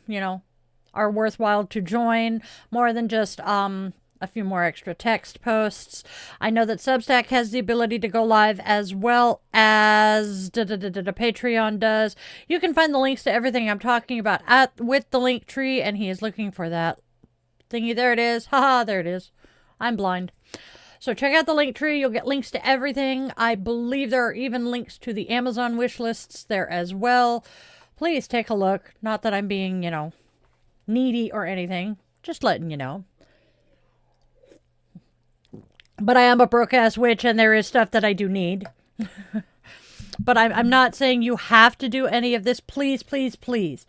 are worthwhile to join more than just, a few more extra text posts. I know that Substack has the ability to go live as well as Patreon does. You can find the links to everything I'm talking about with the link tree, and he is looking for that thingy. There it is. Haha, there it is. I'm blind. So check out the link tree. You'll get links to everything. I believe there are even links to the Amazon wish lists there as well. Please take a look. Not that I'm being, needy or anything. Just letting you know. But I am a broke-ass witch, and there is stuff that I do need. But I'm not saying you have to do any of this. Please, please, please.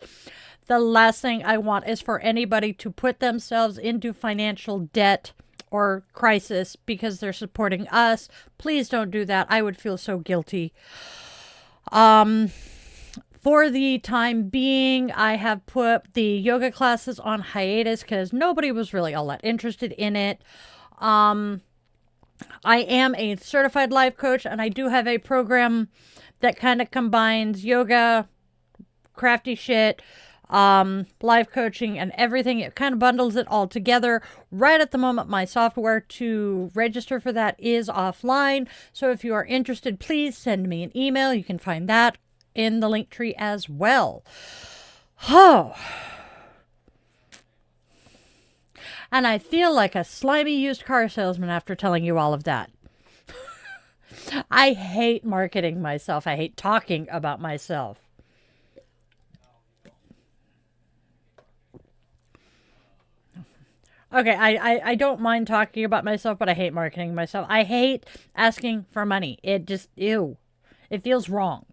The last thing I want is for anybody to put themselves into financial debt or crisis because they're supporting us. Please don't do that. I would feel so guilty. For the time being, I have put the yoga classes on hiatus because nobody was really all that interested in it. I am a certified life coach, and I do have a program that kind of combines yoga, crafty shit, life coaching, and everything. It kind of bundles it all together. Right at the moment, my software to register for that is offline. So if you are interested, please send me an email. You can find that in the link tree as well. Oh. And I feel like a slimy used car salesman after telling you all of that. I hate marketing myself. I hate talking about myself. Okay, I don't mind talking about myself, but I hate marketing myself. I hate asking for money. It just, ew. It feels wrong.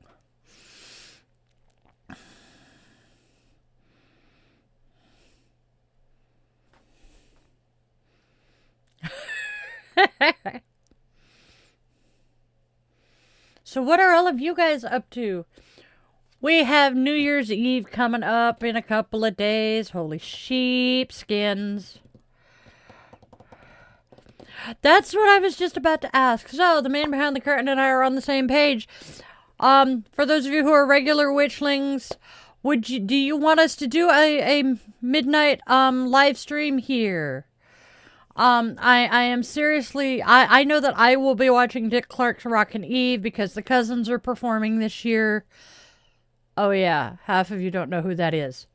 So what are all of you guys up to? We have New Year's Eve coming up in a couple of days. Holy sheepskins. That's what I was just about to ask. So, the man behind the curtain and I are on the same page. For those of you who are regular witchlings, do you want us to do a midnight live stream here? I am seriously, I know that I will be watching Dick Clark's Rockin' Eve because the cousins are performing this year. Oh yeah, half of you don't know who that is.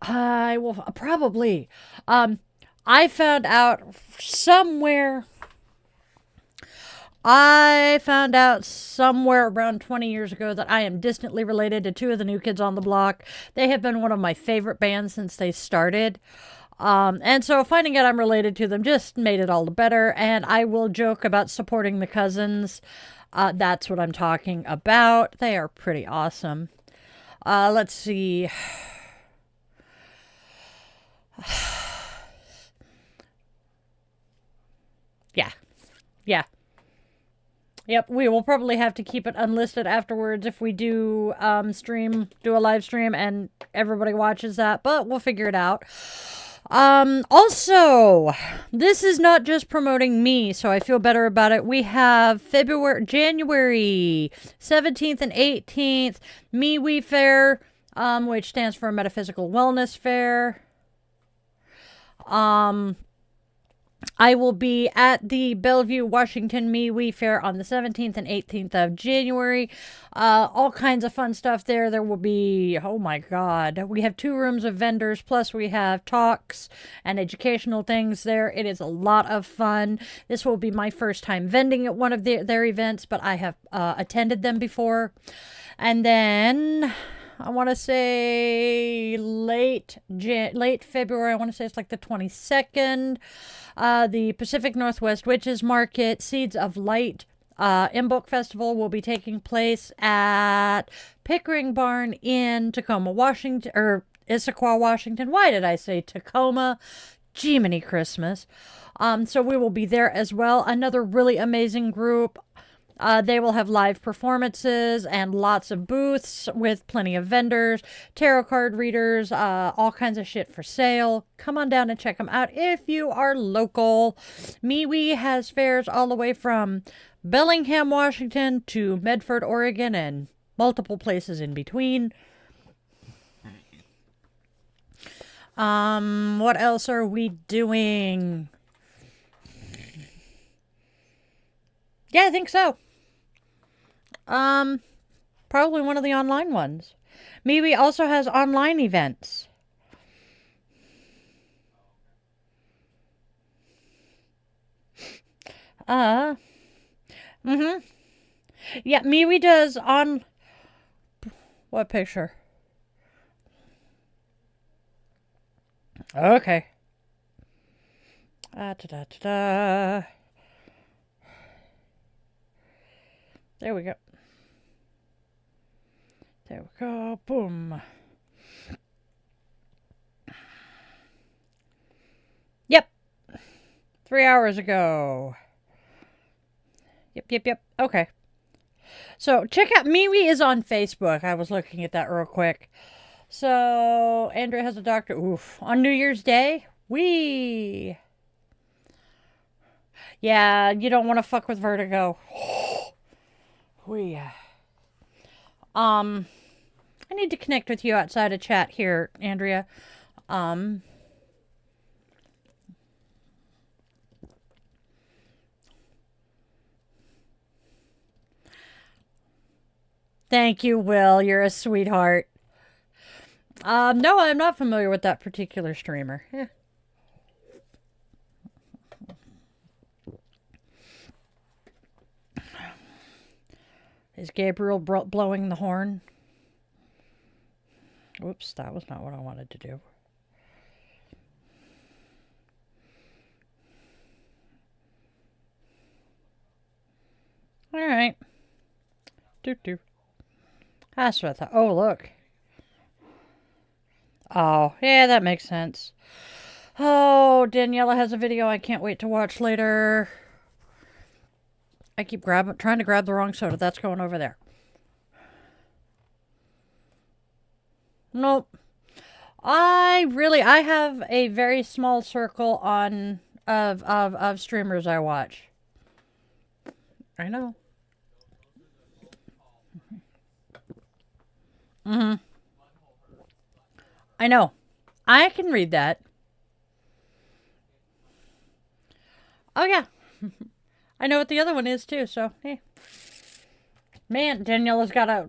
I will probably. I found out somewhere around 20 years ago that I am distantly related to two of the New Kids on the Block. They have been one of my favorite bands since they started. And so finding out I'm related to them just made it all the better. And I will joke about supporting the cousins. That's what I'm talking about. They are pretty awesome. Let's see. Yeah. Yep, we will probably have to keep it unlisted afterwards if we do do a live stream and everybody watches that, but we'll figure it out. Also, this is not just promoting me, so I feel better about it. We have January 17th and 18th, MeWe Fair, which stands for Metaphysical Wellness Fair. I will be at the Bellevue, Washington MeWe Fair on the 17th and 18th of January. All kinds of fun stuff there. There will be, oh my God, we have 2 rooms of vendors, plus we have talks and educational things there. It is a lot of fun. This will be my first time vending at one of their events, but I have attended them before. And then I want to say late February. I want to say it's like the 22nd. The Pacific Northwest Witches Market, Seeds of Light Book Festival will be taking place at Pickering Barn in Tacoma, Washington, or Issaquah, Washington. Why did I say Tacoma? Jiminy Christmas. So we will be there as well. Another really amazing group. They will have live performances and lots of booths with plenty of vendors, tarot card readers, all kinds of shit for sale. Come on down and check them out if you are local. MeWe has fairs all the way from Bellingham, Washington to Medford, Oregon, and multiple places in between. What else are we doing? Yeah, I think so. Probably one of the online ones. MeWe also has online events. Yeah, MeWe does on... What picture? Okay. Da-da-da-da. There we go. There we go. Boom. Yep. 3 hours ago. Yep. Okay. So check out MeWe is on Facebook. I was looking at that real quick. So Andrea has a doctor. Oof. On New Year's Day. Yeah, you don't want to fuck with vertigo. I need to connect with you outside of chat here, Andrea. Thank you, Will. You're a sweetheart. No, I'm not familiar with that particular streamer. Is Gabriel blowing the horn? Whoops, that was not what I wanted to do. All right. Doo-doo. That's what I thought. Oh, look. Oh, yeah, that makes sense. Oh, Daniela has a video I can't wait to watch later. I keep trying to grab the wrong soda. That's going over there. Nope. I have a very small circle of streamers I watch. I know. I know. I can read that. Oh yeah. I know what the other one is too, so hey. Man, Daniela's got a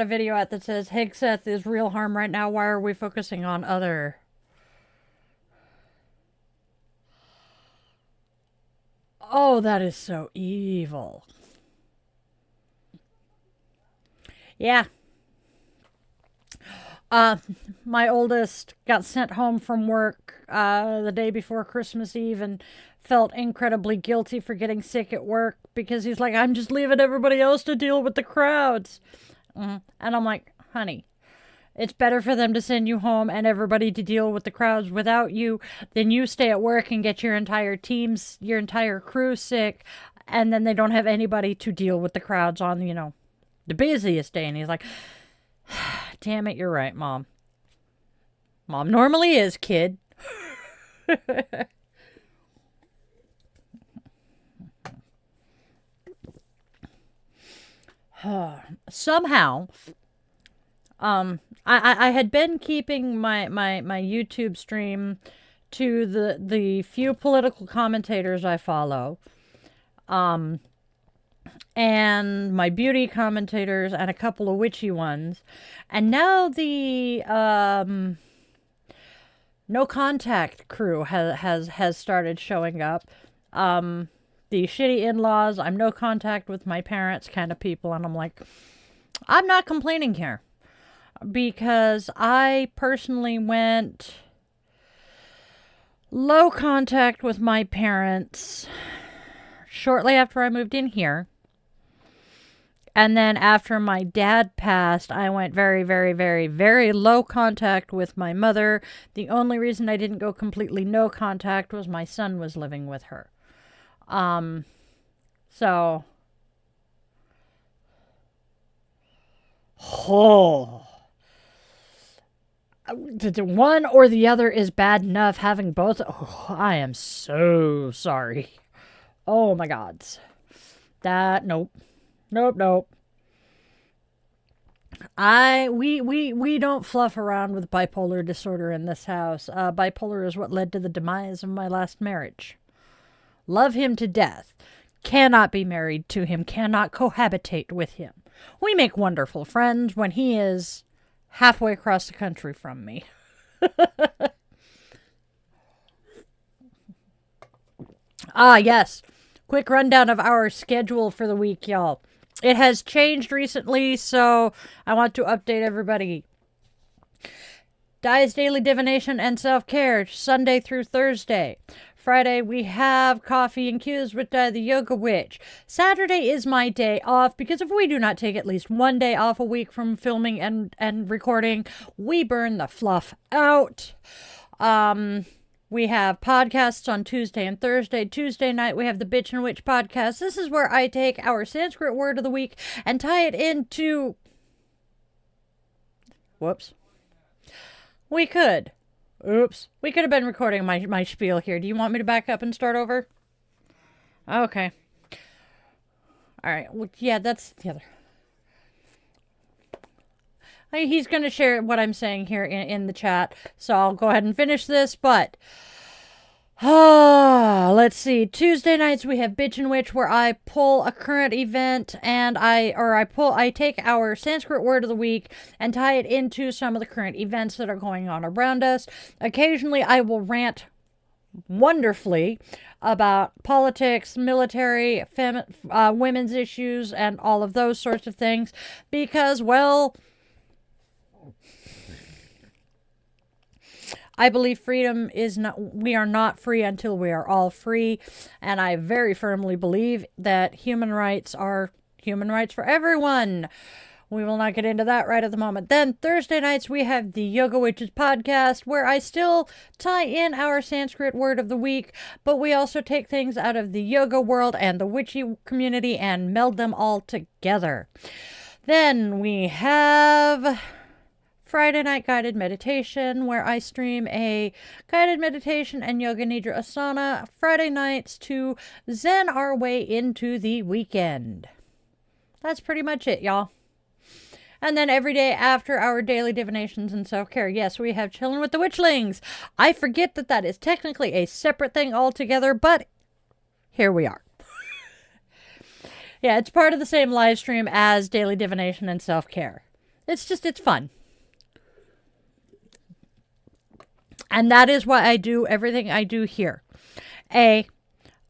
video out that says Higseth is real harm right now. Why are we focusing on other? Oh, that is so evil. Yeah. My oldest got sent home from work the day before Christmas Eve and felt incredibly guilty for getting sick at work because he's like, I'm just leaving everybody else to deal with the crowds. And I'm like, honey, it's better for them to send you home and everybody to deal with the crowds without you than you stay at work and get your entire crew sick, and then they don't have anybody to deal with the crowds on, the busiest day. And he's like, damn it, you're right, Mom. Mom normally is, kid. Somehow, I had been keeping my YouTube stream to the few political commentators I follow, and my beauty commentators and a couple of witchy ones, and now the no contact crew has started showing up. The shitty in-laws, I'm no contact with my parents kind of people, and I'm like, I'm not complaining here, because I personally went low contact with my parents shortly after I moved in here. And then after my dad passed, I went very, very, very, very low contact with my mother. The only reason I didn't go completely no contact was my son was living with her. So. Oh. One or the other is bad enough. Having both. Oh, I am so sorry. Oh my God. Nope. Nope. We don't fluff around with bipolar disorder in this house. Bipolar is what led to the demise of my last marriage. Love him to death. Cannot be married to him. Cannot cohabitate with him. We make wonderful friends when he is halfway across the country from me. Yes. Quick rundown of our schedule for the week, y'all. It has changed recently, so I want to update everybody. Di's Daily Divination and Self-Care, Sunday through Thursday. Friday, we have Coffee and Cues with Di the Yoga Witch. Saturday is my day off, because if we do not take at least one day off a week from filming and recording, we burn the fluff out. We have podcasts on Tuesday and Thursday. Tuesday night, we have the Bitch and Witch podcast. This is where I take our Sanskrit word of the week and tie it into... Whoops. We could. Oops. We could have been recording my spiel here. Do you want me to back up and start over? Okay. All right. Well, yeah, that's the other... He's going to share what I'm saying here in the chat, so I'll go ahead and finish this, but... let's see. Tuesday nights we have Bitch and Witch, where I pull a current event and I take our Sanskrit word of the week and tie it into some of the current events that are going on around us. Occasionally I will rant wonderfully about politics, military, women's issues, and all of those sorts of things because, well, I believe freedom is not, we are not free until we are all free. And I very firmly believe that human rights are human rights for everyone. We will not get into that right at the moment. Then Thursday nights, we have the Yoga Witches podcast, where I still tie in our Sanskrit word of the week, but we also take things out of the yoga world and the witchy community and meld them all together. Then we have Friday night guided meditation, where I stream a guided meditation and yoga nidra asana Friday nights to zen our way into the weekend. That's pretty much it, y'all. And then every day after our daily divinations and self-care, yes, we have Chilling with the Witchlings. I forget that that is technically a separate thing altogether, but here we are. Yeah, it's part of the same live stream as daily divination and self-care. It's fun. And that is why I do everything I do here.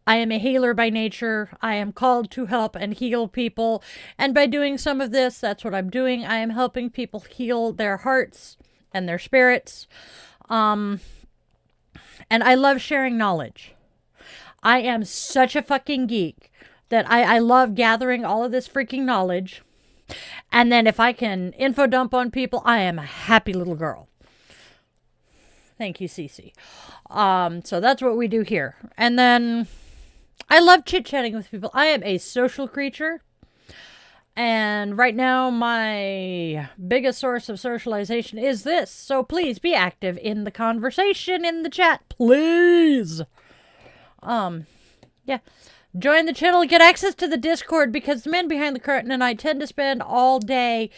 I am a healer by nature. I am called to help and heal people. And by doing some of this, that's what I'm doing. I am helping people heal their hearts and their spirits. And I love sharing knowledge. I am such a fucking geek that I love gathering all of this freaking knowledge. And then if I can info dump on people, I am a happy little girl. Thank you, Cece. So that's what we do here. And then I love chit-chatting with people. I am a social creature. And right now, my biggest source of socialization is this. So please be active in the conversation in the chat. Please. Yeah. Join the channel, get access to the Discord, because the man behind the curtain and I tend to spend all day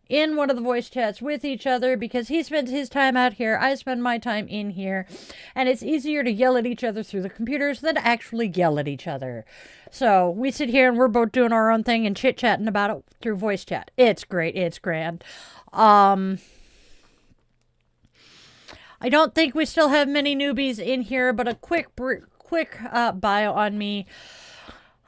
in one of the voice chats with each other because he spends his time out here, I spend my time in here, and it's easier to yell at each other through the computers than to actually yell at each other. So we sit here and we're both doing our own thing and chit-chatting about it through voice chat. It's great. It's grand. I don't think we still have many newbies in here, but a quick bio on me.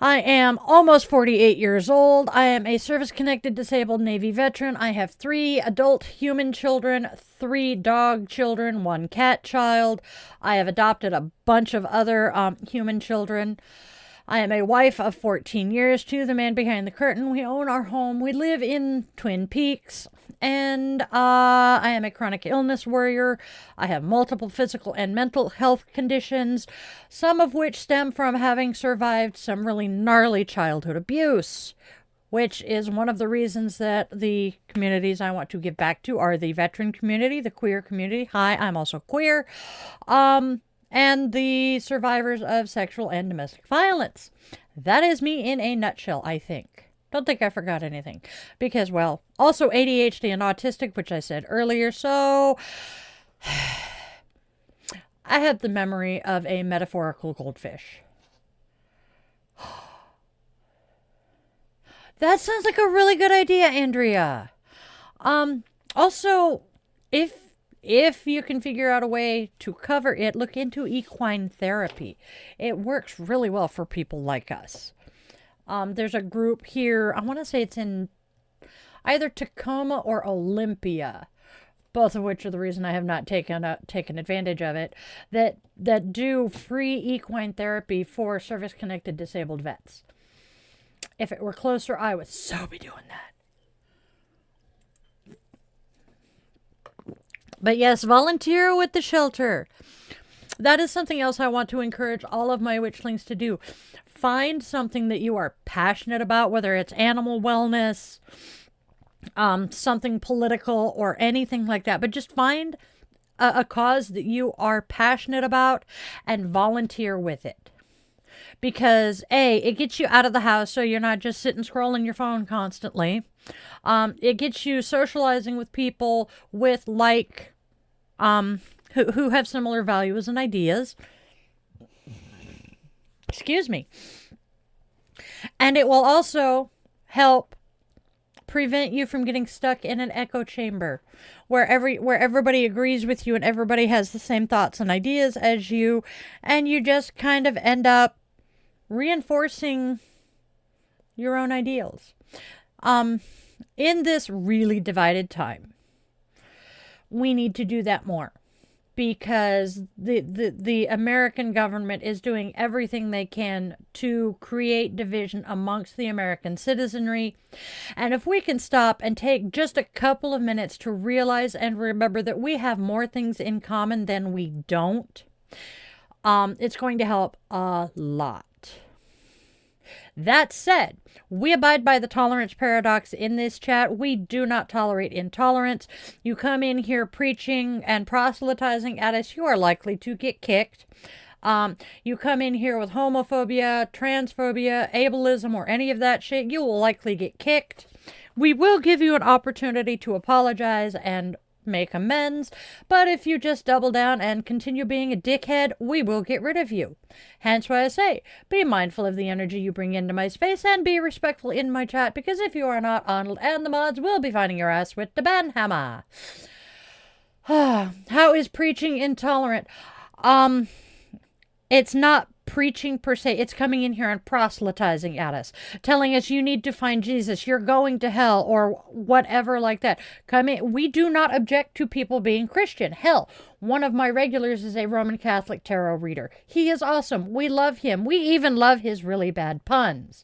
I am almost 48 years old. I am a service-connected disabled Navy veteran. I have 3 adult human children, 3 dog children, 1 cat child. I have adopted a bunch of other human children. I am a wife of 14 years to the man behind the curtain. We own our home. We live in Twin Peaks. And I am a chronic illness warrior. I have multiple physical and mental health conditions, some of which stem from having survived some really gnarly childhood abuse, which is one of the reasons that the communities I want to give back to are the veteran community, the queer community. Hi, I'm also queer. And the survivors of sexual and domestic violence. That is me in a nutshell, I think. Don't think I forgot anything. Because, well, also ADHD and autistic, which I said earlier, so I have the memory of a metaphorical goldfish. That sounds like a really good idea, Andrea. Also, if you can figure out a way to cover it, look into equine therapy. It works really well for people like us. There's a group here, I want to say it's in either Tacoma or Olympia, both of which are the reason I have not taken advantage of it, that do free equine therapy for service-connected disabled vets. If it were closer, I would so be doing that. But yes, volunteer with the shelter. That is something else I want to encourage all of my witchlings to do. Find something that you are passionate about, whether it's animal wellness, something political, or anything like that. But just find a cause that you are passionate about and volunteer with it. Because, A, it gets you out of the house so you're not just sitting scrolling your phone constantly. It gets you socializing with people with who have similar values and ideas. Excuse me. And it will also help prevent you from getting stuck in an echo chamber where everybody agrees with you and everybody has the same thoughts and ideas as you, and you just kind of end up reinforcing your own ideals. In this really divided time, we need to do that more, because the American government is doing everything they can to create division amongst the American citizenry. And if we can stop and take just a couple of minutes to realize and remember that we have more things in common than we don't, it's going to help a lot. That said, we abide by the tolerance paradox in this chat. We do not tolerate intolerance. You come in here preaching and proselytizing at us, you are likely to get kicked. You come in here with homophobia, transphobia, ableism, or any of that shit, you will likely get kicked. We will give you an opportunity to apologize and make amends, but if you just double down and continue being a dickhead, we will get rid of you. Hence why I say, be mindful of the energy you bring into my space and be respectful in my chat, because if you are not, Arnold and the mods will be finding your ass with the banhammer. How is preaching intolerant? It's not preaching per se. It's coming in here and proselytizing at us, telling us you need to find Jesus, you're going to hell, or whatever like that. Come in. We do not object to people being Christian. Hell, one of my regulars is a Roman Catholic tarot reader. He is awesome. We love him. We even love his really bad puns.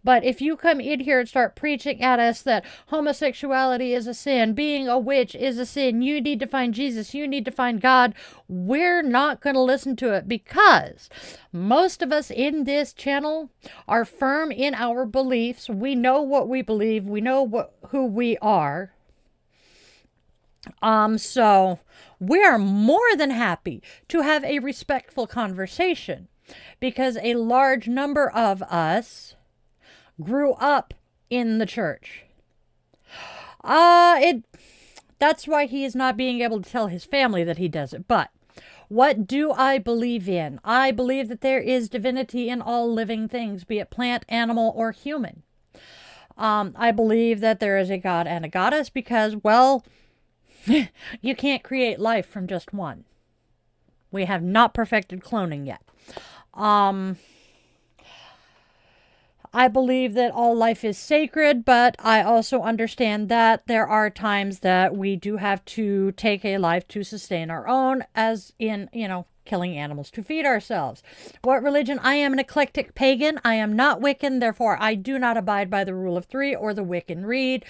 But if you come in here and start preaching at us that homosexuality is a sin, being a witch is a sin, you need to find Jesus, you need to find God, we're not going to listen to it, because most of us in this channel are firm in our beliefs. We know what we believe. We know who we are. So we are more than happy to have a respectful conversation, because a large number of us grew up in the church. That's why he is not being able to tell his family that he does it. But what do I believe in? I believe that there is divinity in all living things, be it plant, animal, or human. I believe that there is a god and a goddess because, well, you can't create life from just one. We have not perfected cloning yet. I believe that all life is sacred, but I also understand that there are times that we do have to take a life to sustain our own, as in, killing animals to feed ourselves. What religion? I am an eclectic pagan. I am not Wiccan, therefore I do not abide by the rule of three or the Wiccan Rede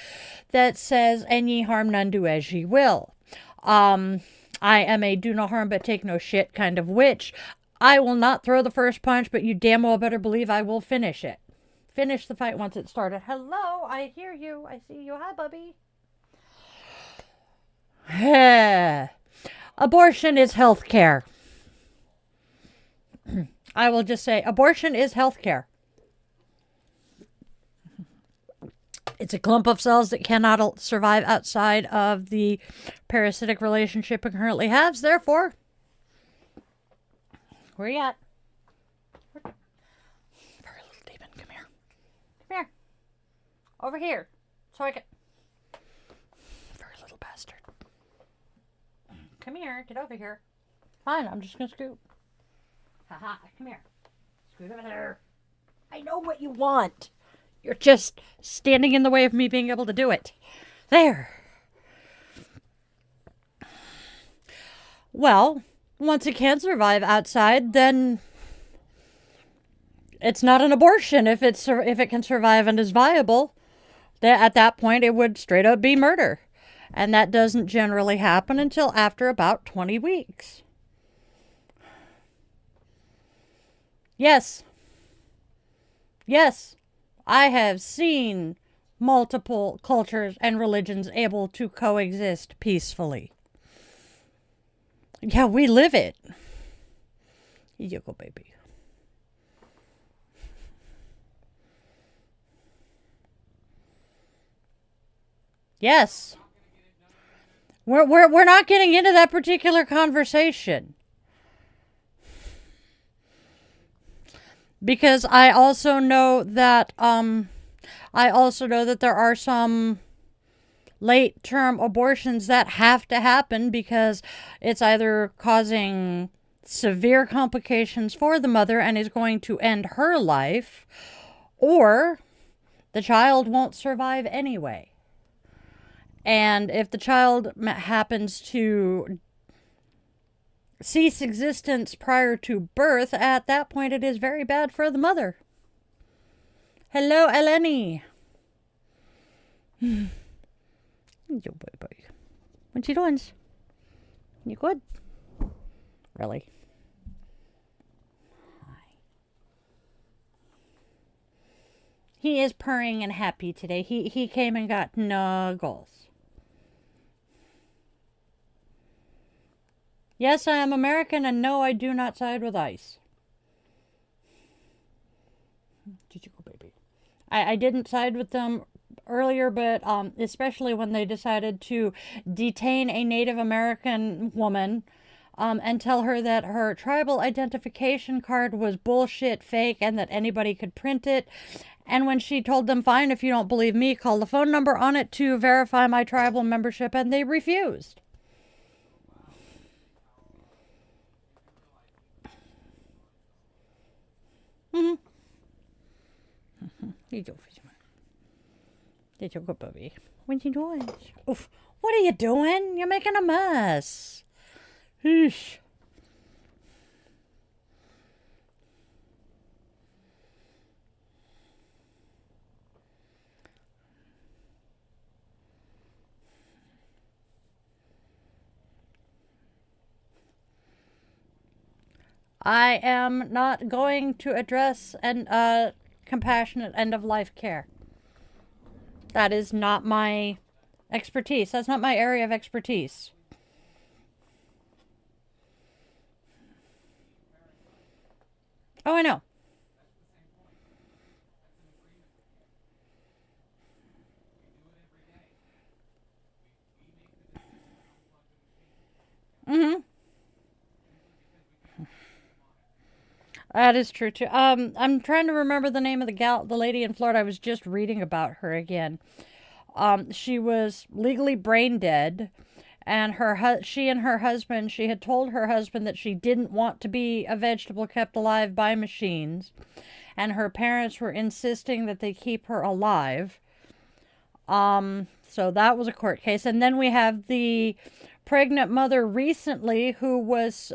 that says, "And ye harm none, do as ye will." I am a do no harm but take no shit kind of witch. I will not throw the first punch, but you damn well better believe I will finish it. Finish the fight once it started. Hello, I hear you. I see you. Hi, Bubby. Abortion is health care. I will just say abortion is health care. It's a clump of cells that cannot survive outside of the parasitic relationship it currently has. Therefore, where you at? Over here, so I can... Very little bastard. Come here, get over here. Fine, I'm just gonna scoot. Haha, come here. Scoot over there. I know what you want. You're just standing in the way of me being able to do it. There. Well, once it can survive outside, then it's not an abortion if it can survive and is viable. At that point, it would straight up be murder. And that doesn't generally happen until after about 20 weeks. Yes. Yes. I have seen multiple cultures and religions able to coexist peacefully. Yeah, we live it. You go, baby. Yes. We're not getting into that particular conversation. Because I also know that I also know that there are some late-term abortions that have to happen because it's either causing severe complications for the mother and is going to end her life, or the child won't survive anyway. And if the child happens to cease existence prior to birth, at that point it is very bad for the mother. Hello, Eleni. What you doing? You good? Really? He is purring and happy today. He came and got nuggles. Yes, I am American, and no, I do not side with ICE. Did you go, baby? I didn't side with them earlier, but especially when they decided to detain a Native American woman and tell her that her tribal identification card was bullshit, fake, and that anybody could print it. And when she told them, fine, if you don't believe me, call the phone number on it to verify my tribal membership, and they refused. Mm-hmm. Did you go, baby? What are you doing? Oof. What are you doing? You're making a mess. Eesh. I am not going to address an compassionate end-of-life care. That is not my expertise. That's not my area of expertise. Oh, I know. Mm-hmm. That is true too. I'm trying to remember the name of the lady in Florida. I was just reading about her again. She was legally brain dead, and she and her husband, she had told her husband that she didn't want to be a vegetable kept alive by machines, and her parents were insisting that they keep her alive. So that was a court case, and then we have the pregnant mother recently who was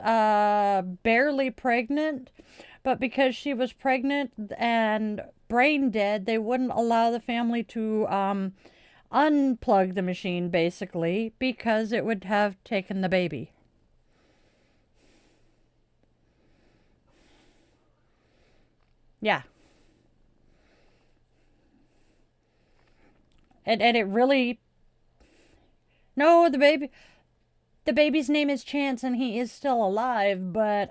barely pregnant. But because she was pregnant and brain dead, they wouldn't allow the family to unplug the machine, basically, because it would have taken the baby. Yeah. And it really... No, the baby's name is Chance, and he is still alive, but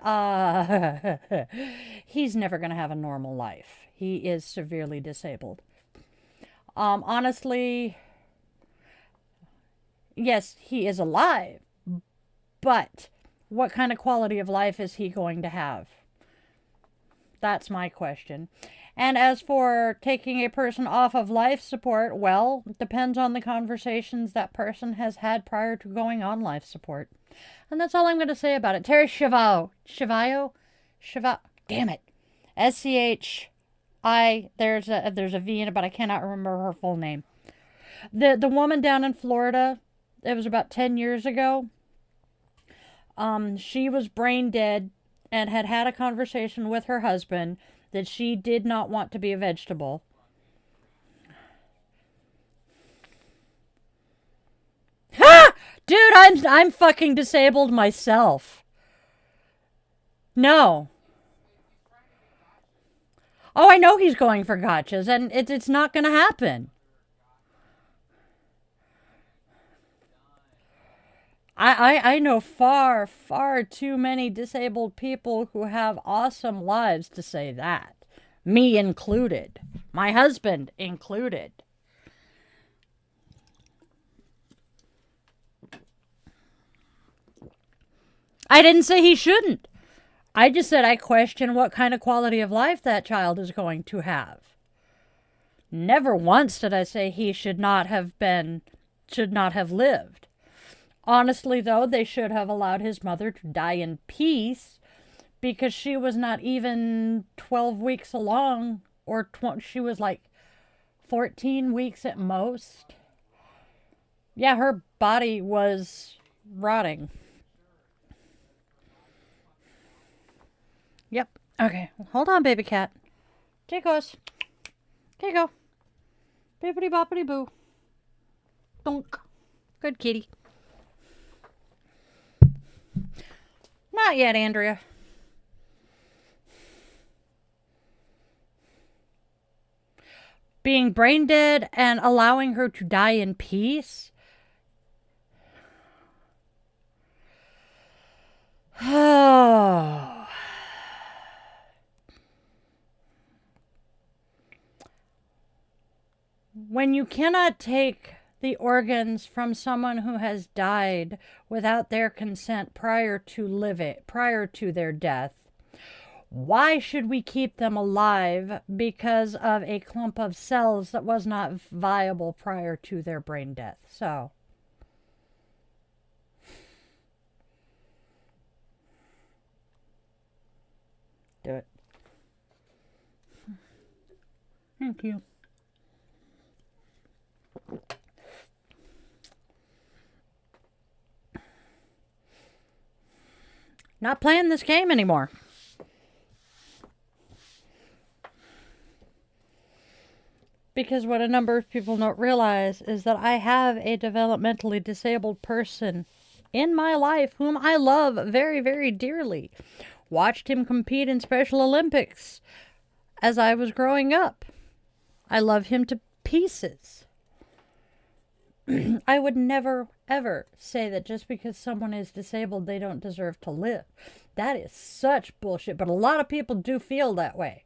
he's never going to have a normal life. He is severely disabled. Honestly, yes, he is alive, but what kind of quality of life is he going to have? That's my question. And as for taking a person off of life support, well, it depends on the conversations that person has had prior to going on life support. And that's all I'm going to say about it. Terry Shivayo, damn it. S-C-H-I, there's a V in it, but I cannot remember her full name. The woman down in Florida, it was about 10 years ago. She was brain dead and had a conversation with her husband that she did not want to be a vegetable. Ha! Dude, I'm fucking disabled myself. No. Oh, I know he's going for gotchas, and it's not going to happen. I know far, far too many disabled people who have awesome lives to say that. Me included. My husband included. I didn't say he shouldn't. I just said I question what kind of quality of life that child is going to have. Never once did I say he should not have lived. Honestly, though, they should have allowed his mother to die in peace, because she was not even 12 weeks along, or she was like 14 weeks at most. Yeah, her body was rotting. Yep. Okay, hold on, baby cat. Chicos. Okay, go. Bippity boppity boo. Donk. Good kitty. Not yet, Andrea. Being brain dead and allowing her to die in peace? Oh. When you cannot take the organs from someone who has died without their consent prior to their death, why should we keep them alive because of a clump of cells that was not viable prior to their brain death? So, do it. Thank you. Not playing this game anymore. Because what a number of people don't realize is that I have a developmentally disabled person in my life whom I love very, very dearly. Watched him compete in Special Olympics as I was growing up. I love him to pieces. I would never, ever say that just because someone is disabled, they don't deserve to live. That is such bullshit, but a lot of people do feel that way.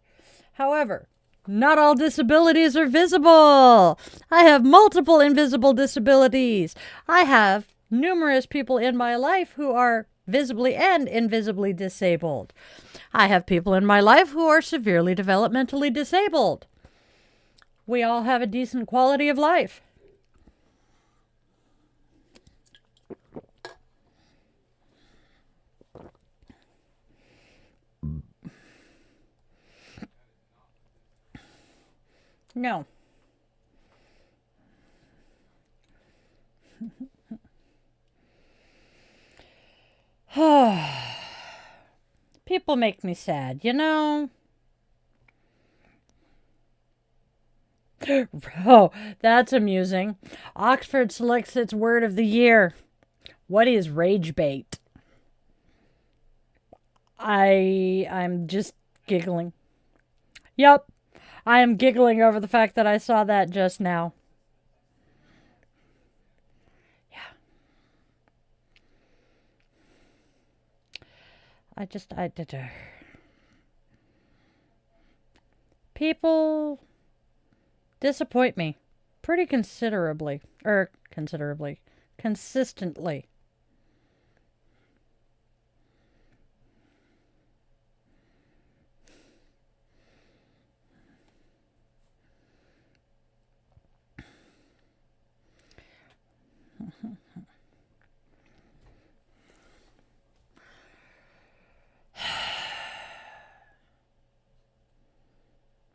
However, not all disabilities are visible. I have multiple invisible disabilities. I have numerous people in my life who are visibly and invisibly disabled. I have people in my life who are severely developmentally disabled. We all have a decent quality of life. No. People make me sad, you know? Oh, that's amusing. Oxford selects its word of the year. What is rage bait? I'm just giggling. Yep. I am giggling over the fact that I saw that just now. Yeah. I did. People disappoint me pretty consistently.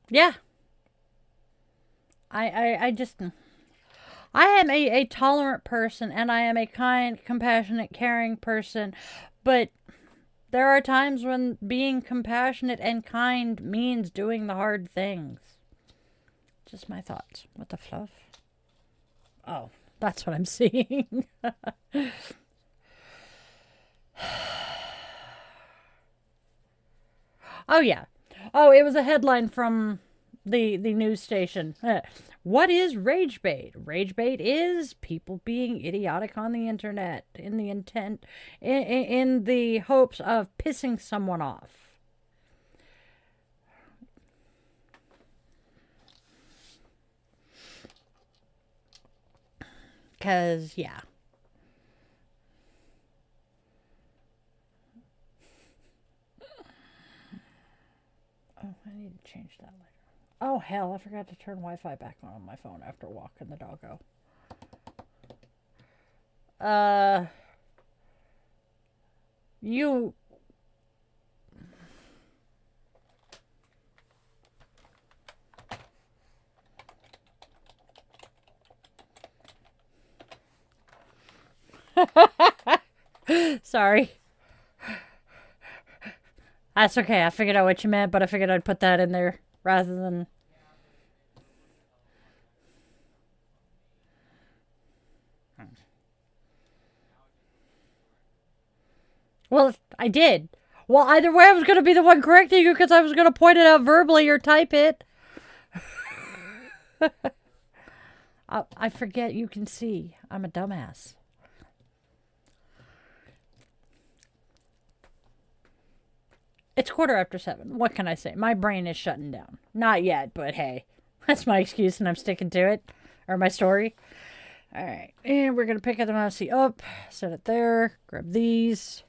Yeah. I just, I am a tolerant person, and I am a kind, compassionate, caring person, but there are times when being compassionate and kind means doing the hard things. Just my thoughts. What the fluff? Oh, that's what I'm seeing. Oh, yeah. Oh, it was a headline from the news station. What is rage bait? Rage bait is people being idiotic on the internet in the hopes of pissing someone off. Because, yeah. Oh, I need to change that later. Oh, hell, I forgot to turn Wi-Fi back on my phone after walking the doggo. You... Sorry. That's okay. I figured out what you meant, but I figured I'd put that in there rather than... Well, I did. Well, either way, I was going to be the one correcting you because I was going to point it out verbally or type it. I forget you can see. I'm a dumbass. It's 7:15. What can I say? My brain is shutting down. Not yet, but hey, that's my excuse and I'm sticking to it. Or my story. Alright, and we're going to pick up the mouse up, set it there, grab these.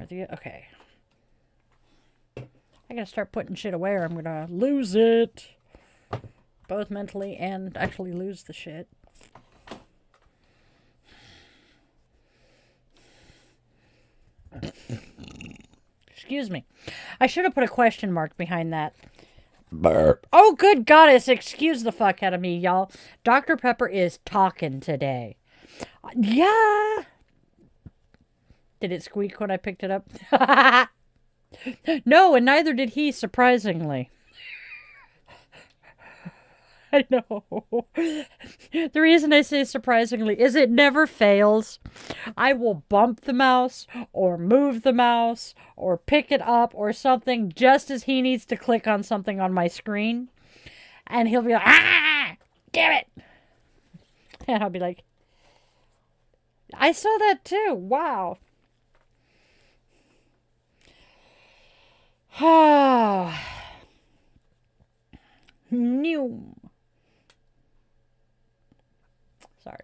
Okay. I gotta start putting shit away or I'm gonna lose it. Both mentally and actually lose the shit. Excuse me. I should have put a question mark behind that. Burp. Oh, good goddess, excuse the fuck out of me, y'all. Dr. Pepper is talking today. Yeah. Did it squeak when I picked it up? No, and neither did he, surprisingly. I know. The reason I say surprisingly is it never fails. I will bump the mouse or move the mouse or pick it up or something just as he needs to click on something on my screen. And he'll be like, ah, damn it. And I'll be like, I saw that too. Wow. New. Sorry.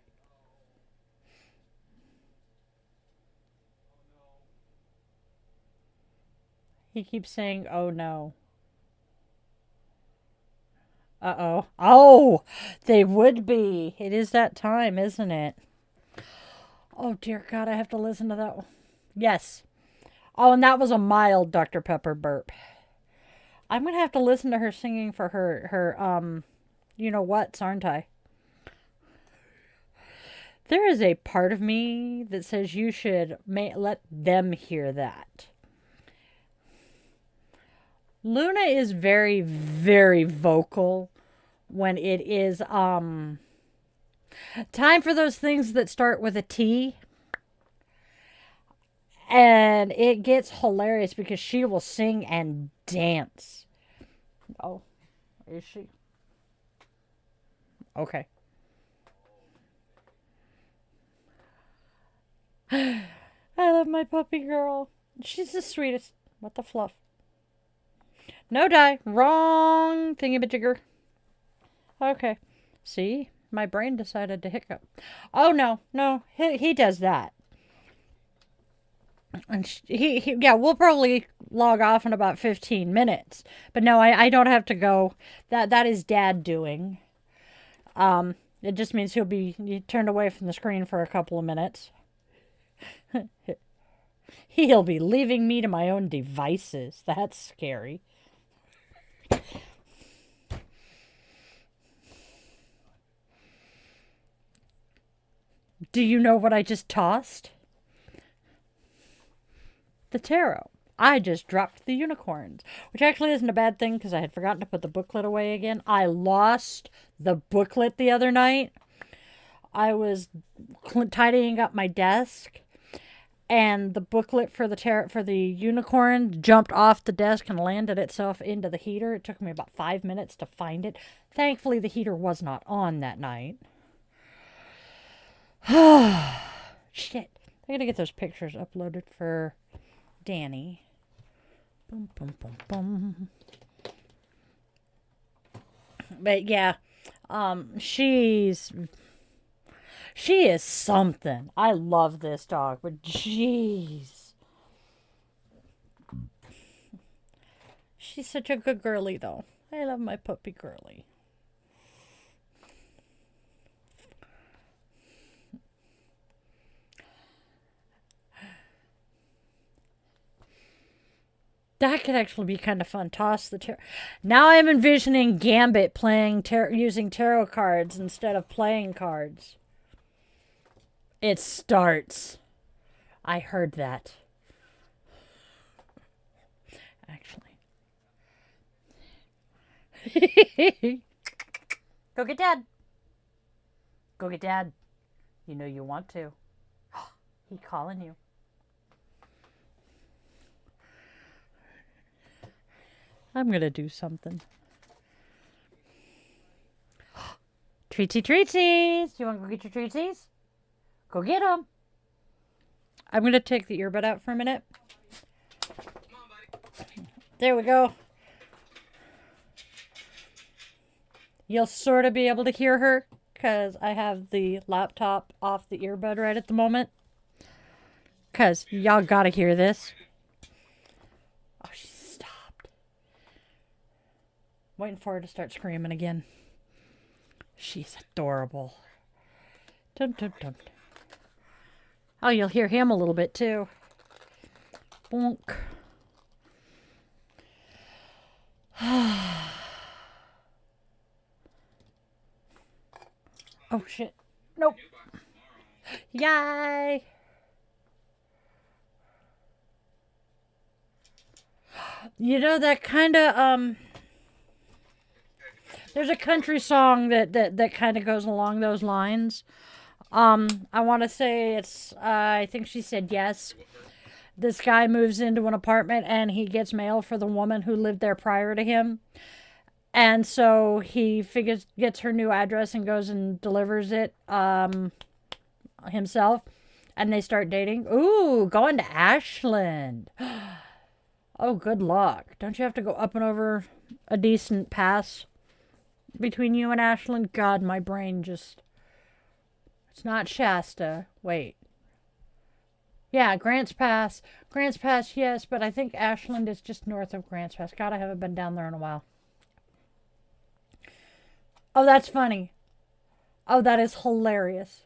He keeps saying, oh no. Uh-oh. Oh, they would be. It is that time, isn't it? Oh, dear God, I have to listen to that one. Yes. Oh, and that was a mild Dr. Pepper burp. I'm going to have to listen to her singing for her you know what's, aren't I? There is a part of me that says you should let them hear that. Luna is very, very vocal when it is time for those things that start with a T. And it gets hilarious because she will sing and dance. Oh, is she? Okay. I love my puppy girl. She's the sweetest. What the fluff? No die. Wrong thingamajigger. Okay. See? My brain decided to hiccup. Oh, no. No. He does that. And yeah, we'll probably log off in about 15 minutes. But no, I don't have to go. That is Dad doing. It just means he'll be turned away from the screen for a couple of minutes. He'll be leaving me to my own devices. That's scary. Do you know what I just tossed? The tarot. I just dropped the unicorns, which actually isn't a bad thing because I had forgotten to put the booklet away again. I lost the booklet the other night. I was tidying up my desk, and the booklet for the tarot for the unicorn jumped off the desk and landed itself into the heater. It took me about 5 minutes to find it. Thankfully, the heater was not on that night. Shit. I gotta get those pictures uploaded for Danny. Boom, boom, boom, boom. But yeah, she is something. I love this dog, but jeez. She's such a good girly, though. I love my puppy Curly. That could actually be kind of fun. Toss the tarot. Now I'm envisioning Gambit playing using tarot cards instead of playing cards. It starts. I heard that. Actually. Go get Dad. Go get Dad. You know you want to. He calling you. I'm going to do something. Treatsy treatsies. You want to go get your treatsies? Go get them. I'm going to take the earbud out for a minute. There we go. You'll sort of be able to hear her because I have the laptop off the earbud right at the moment. Because y'all got to hear this. Oh, she stopped. Waiting for her to start screaming again. She's adorable. Dun, dun, dun. Oh, you'll hear him a little bit too. Bonk. Oh, shit. Nope. Yay. You know, that kind of, there's a country song that kind of goes along those lines. I want to say it's, I think she said yes. This guy moves into an apartment and he gets mail for the woman who lived there prior to him. And so he gets her new address and goes and delivers it himself. And they start dating. Ooh, going to Ashland. Oh, good luck. Don't you have to go up and over a decent pass between you and Ashland? God, my brain just... It's not Shasta. Wait. Yeah, Grants Pass. Grants Pass, yes, but I think Ashland is just north of Grants Pass. God, I haven't been down there in a while. Oh, that's funny. Oh, that is hilarious.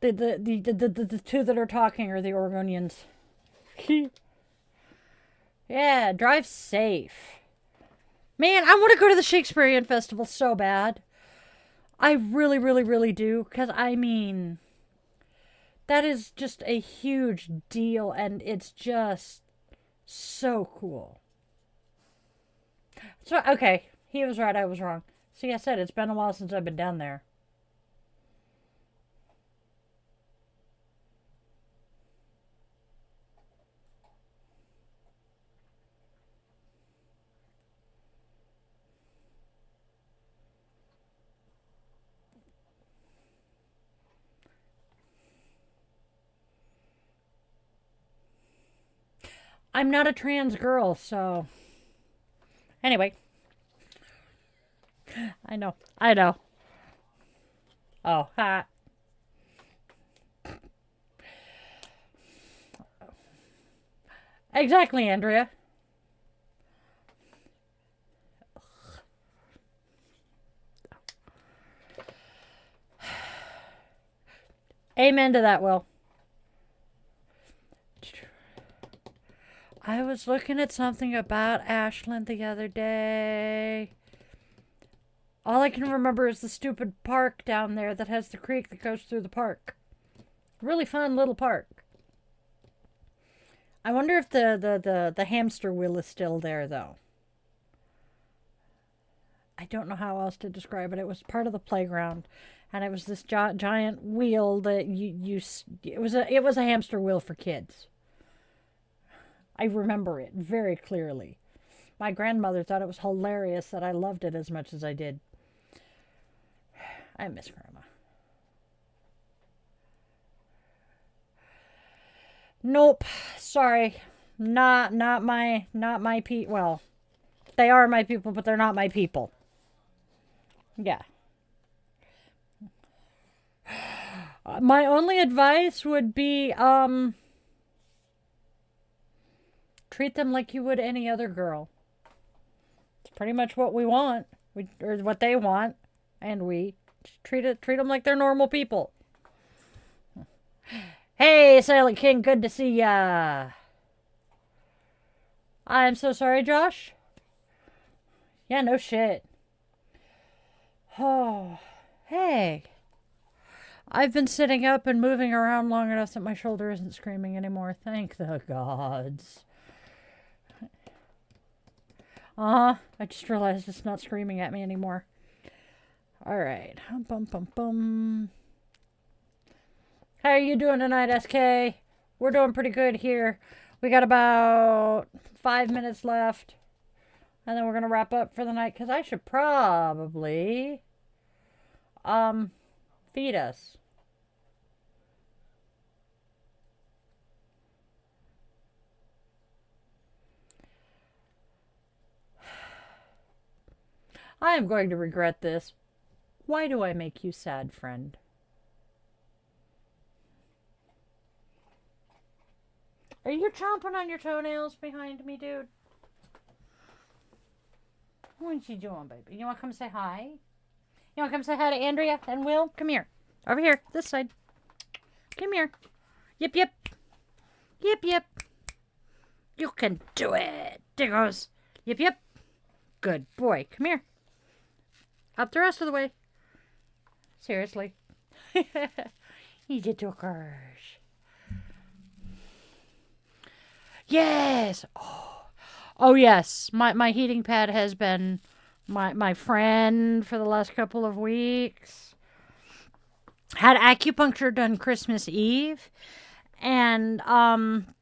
The two that are talking are the Oregonians. Yeah, drive safe. Man, I want to go to the Shakespearean Festival so bad. I really, really, really do. Because, I mean, that is just a huge deal. And it's just so cool. So, okay. He was right, I was wrong. See, I said it's been a while since I've been down there. I'm not a trans girl, so... Anyway. I know. Oh, ha. Exactly, Andrea. Amen to that, Will. I was looking at something about Ashland the other day. All I can remember is the stupid park down there that has the creek that goes through the park. Really fun little park. I wonder if the hamster wheel is still there, though. I don't know how else to describe it. It was part of the playground, and it was this giant wheel that it was a hamster wheel for kids. I remember it very clearly. My grandmother thought it was hilarious that I loved it as much as I did. I miss Grandma. Nope. Sorry. Not my people. Well, they are my people, but they're not my people. Yeah. My only advice would be, treat them like you would any other girl. pretty much what we want, or what they want, and we treat them like they're normal people. Hey, Silent King, good to see ya. I'm so sorry, Josh. Yeah, no shit. Oh, hey. I've been sitting up and moving around long enough that my shoulder isn't screaming anymore. Thank the gods. I just realized it's not screaming at me anymore. All right. Bum, bum, bum. How are you doing tonight, SK? We're doing pretty good here. We got about 5 minutes left. And then we're going to wrap up for the night because I should probably feed us. I am going to regret this. Why do I make you sad, friend? Are you chomping on your toenails behind me, dude? What you doing, baby? You want to come say hi? You want to come say hi to Andrea and Will? Come here. Over here. This side. Come here. Yip, yip. Yip, yip. You can do it. There goes. Yip, yip. Good boy. Come here. Up the rest of the way. Seriously. He's a talker. Yes. Oh yes. My heating pad has been my friend for the last couple of weeks. Had acupuncture done Christmas Eve, and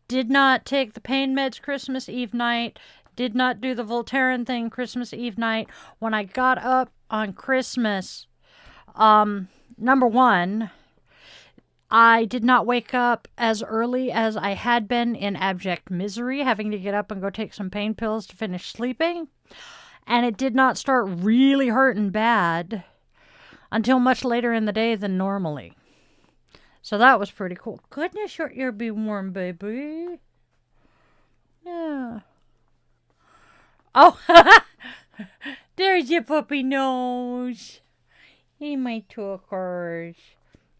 did not take the pain meds Christmas Eve night. Did not do the Voltaren thing Christmas Eve night. When I got up on Christmas, number one, I did not wake up as early as I had been in abject misery, having to get up and go take some pain pills to finish sleeping. And it did not start really hurting bad until much later in the day than normally. So that was pretty cool. Goodness, your ear be warm, baby. Yeah. Oh, there's your puppy nose. He my talkers.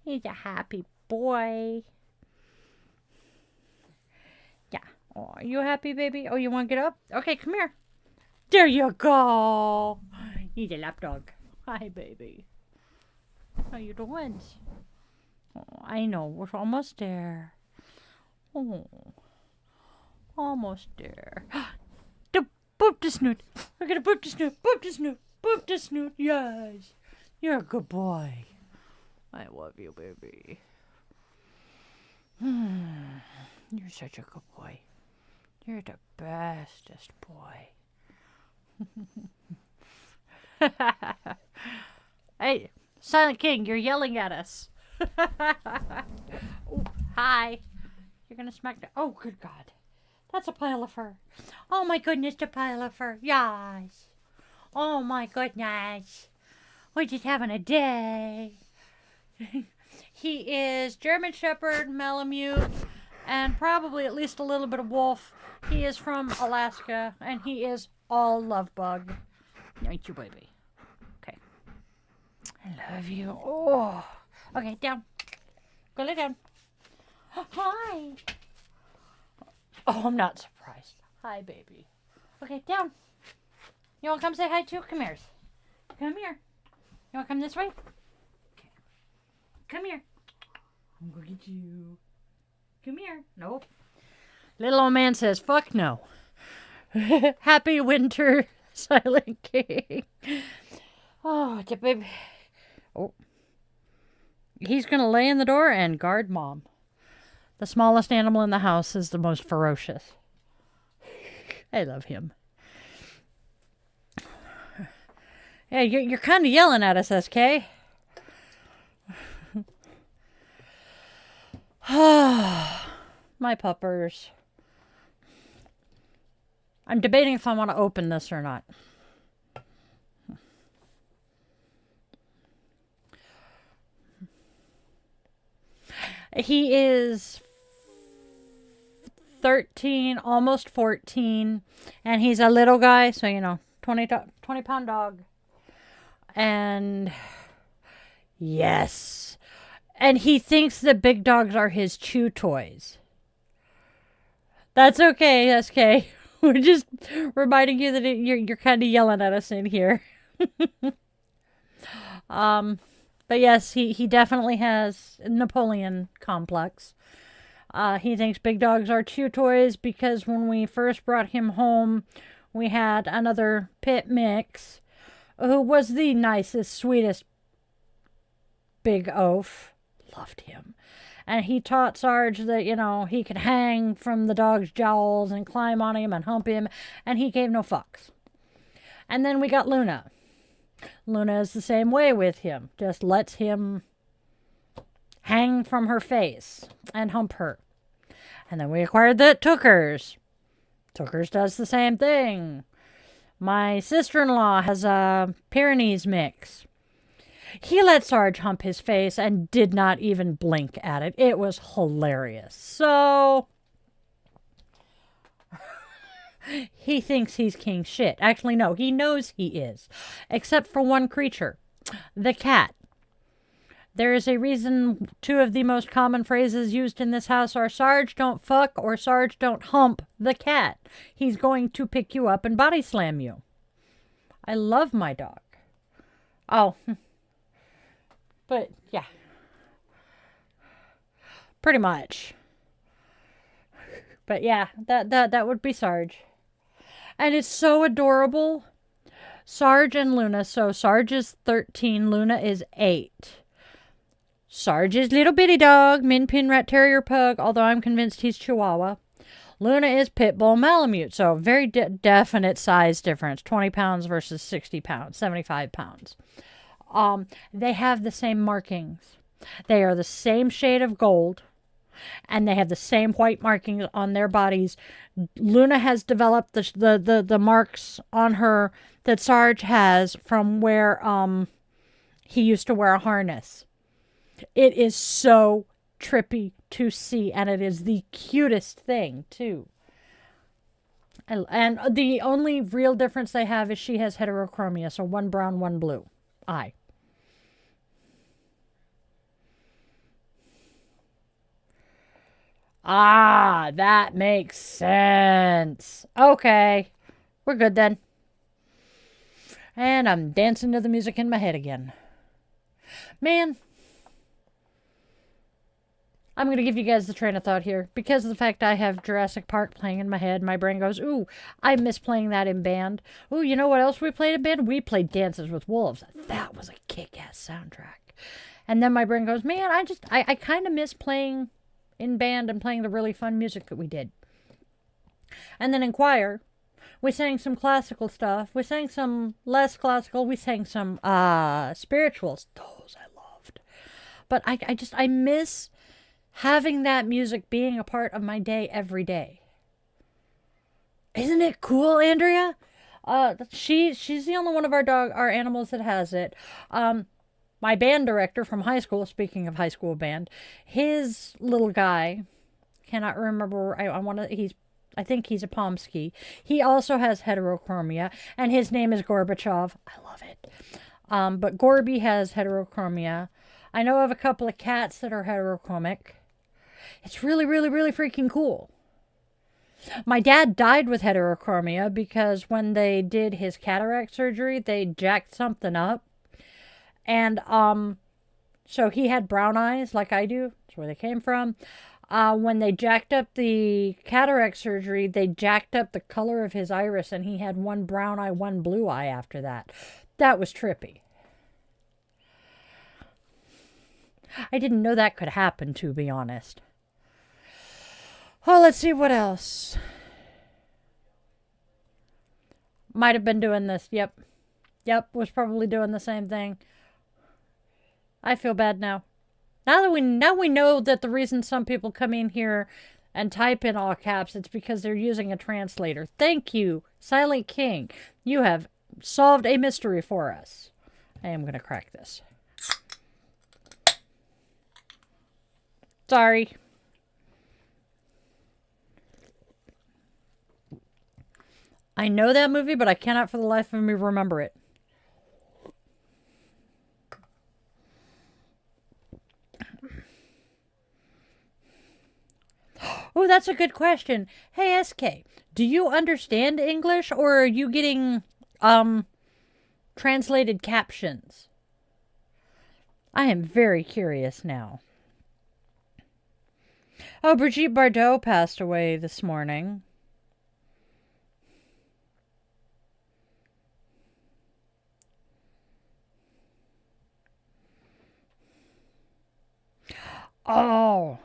He's a happy boy. Yeah. Oh, are you happy, baby? Oh, you want to get up? Okay, come here. There you go. He's a lap dog. Hi, baby. How you doing? Oh, I know. We're almost there. Oh. Almost there. Boop the snoot. We're going to boop the snoot. Boop the snoot. Boop the snoot. Yes. You're a good boy. I love you, baby. You're such a good boy. You're the bestest boy. Hey, Silent King, you're yelling at us. Oh, hi. You're going to smack the... Oh, good God. That's a pile of fur. Oh, my goodness, a pile of fur. Yes. Oh, my goodness. We're just having a day. He is German Shepherd, Malamute, and probably at least a little bit of wolf. He is from Alaska, and he is all love bug. Ain't you, baby? Okay. I love you. Oh. Okay, down. Go lay down. Hi. Oh, I'm not surprised. Hi, baby. Okay, down. You want to come say hi too? Come here. Come here. You want to come this way? Okay. Come here. I'm going to get you. Come here. Nope. Little old man says, fuck no. Happy winter, Silent King. Oh, it's a baby. Oh. He's going to lay in the door and guard Mom. The smallest animal in the house is the most ferocious. I love him. Yeah, you're kind of yelling at us, SK. My puppers. I'm debating if I want to open this or not. He is 13, almost 14, and he's a little guy, so, you know, 20-pound dog. And yes. And he thinks that big dogs are his chew toys. That's okay, SK. We're just reminding you that you're kind of yelling at us in here. But yes, he definitely has a Napoleon complex. He thinks big dogs are chew toys because when we first brought him home, we had another pit mix who was the nicest, sweetest big oaf. Loved him. And he taught Sarge that, he could hang from the dog's jowls and climb on him and hump him, and he gave no fucks. And then we got Luna. Luna is the same way with him. Just lets him hang from her face and hump her. And then we acquired the Tookers. Tookers does the same thing. My sister-in-law has a Pyrenees mix. He let Sarge hump his face and did not even blink at it. It was hilarious. So he thinks he's king shit. Actually, no, he knows he is. Except for one creature, the cat. There is a reason 2 of the most common phrases used in this house are Sarge don't fuck or Sarge don't hump the cat. He's going to pick you up and body slam you. I love my dog. Oh, but yeah, pretty much. But yeah, that would be Sarge. And it's so adorable. Sarge and Luna. So Sarge is 13, Luna is 8. Sarge is little bitty dog, Min Pin Rat Terrier Pug, although I'm convinced he's Chihuahua. Luna is Pit Bull Malamute, so very definite size difference. 20 pounds versus 60 pounds, 75 pounds. They have the same markings. They are the same shade of gold, and they have the same white markings on their bodies. Luna has developed the marks on her that Sarge has from where he used to wear a harness. It is so trippy to see, and it is the cutest thing, too. And the only real difference they have is she has heterochromia, so 1 brown, 1 blue eye. Ah, that makes sense. Okay, we're good then. And I'm dancing to the music in my head again. Man, I'm going to give you guys the train of thought here. Because of the fact I have Jurassic Park playing in my head, my brain goes, ooh, I miss playing that in band. Ooh, you know what else we played in band? We played Dances with Wolves. That was a kick-ass soundtrack. And then my brain goes, man, I kind of miss playing in band and playing the really fun music that we did. And then in choir, we sang some classical stuff. We sang some less classical. We sang some spirituals. Those I loved. But I miss having that music being a part of my day every day. Isn't it cool, Andrea? She's the only one of our animals that has it. My band director from high school, speaking of high school band, his little guy, cannot remember, I think he's a Pomsky. He also has heterochromia, and his name is Gorbachev. I love it. But Gorby has heterochromia. I know of a couple of cats that are heterochromic. It's really, really, really freaking cool. My dad died with heterochromia because when they did his cataract surgery, they jacked something up. And so he had brown eyes like I do. That's where they came from. When they jacked up the cataract surgery, they jacked up the color of his iris, and he had 1 brown eye, 1 blue eye after that. That was trippy. I didn't know that could happen, to be honest. Oh, let's see what else. Might have been doing this. Yep, was probably doing the same thing. I feel bad now. Now we know that the reason some people come in here and type in all caps, it's because they're using a translator. Thank you, Silent King. You have solved a mystery for us. I am going to crack this. Sorry. I know that movie, but I cannot for the life of me remember it. Oh, that's a good question. Hey, SK, do you understand English or are you getting translated captions? I am very curious now. Oh, Brigitte Bardot passed away this morning. Oh.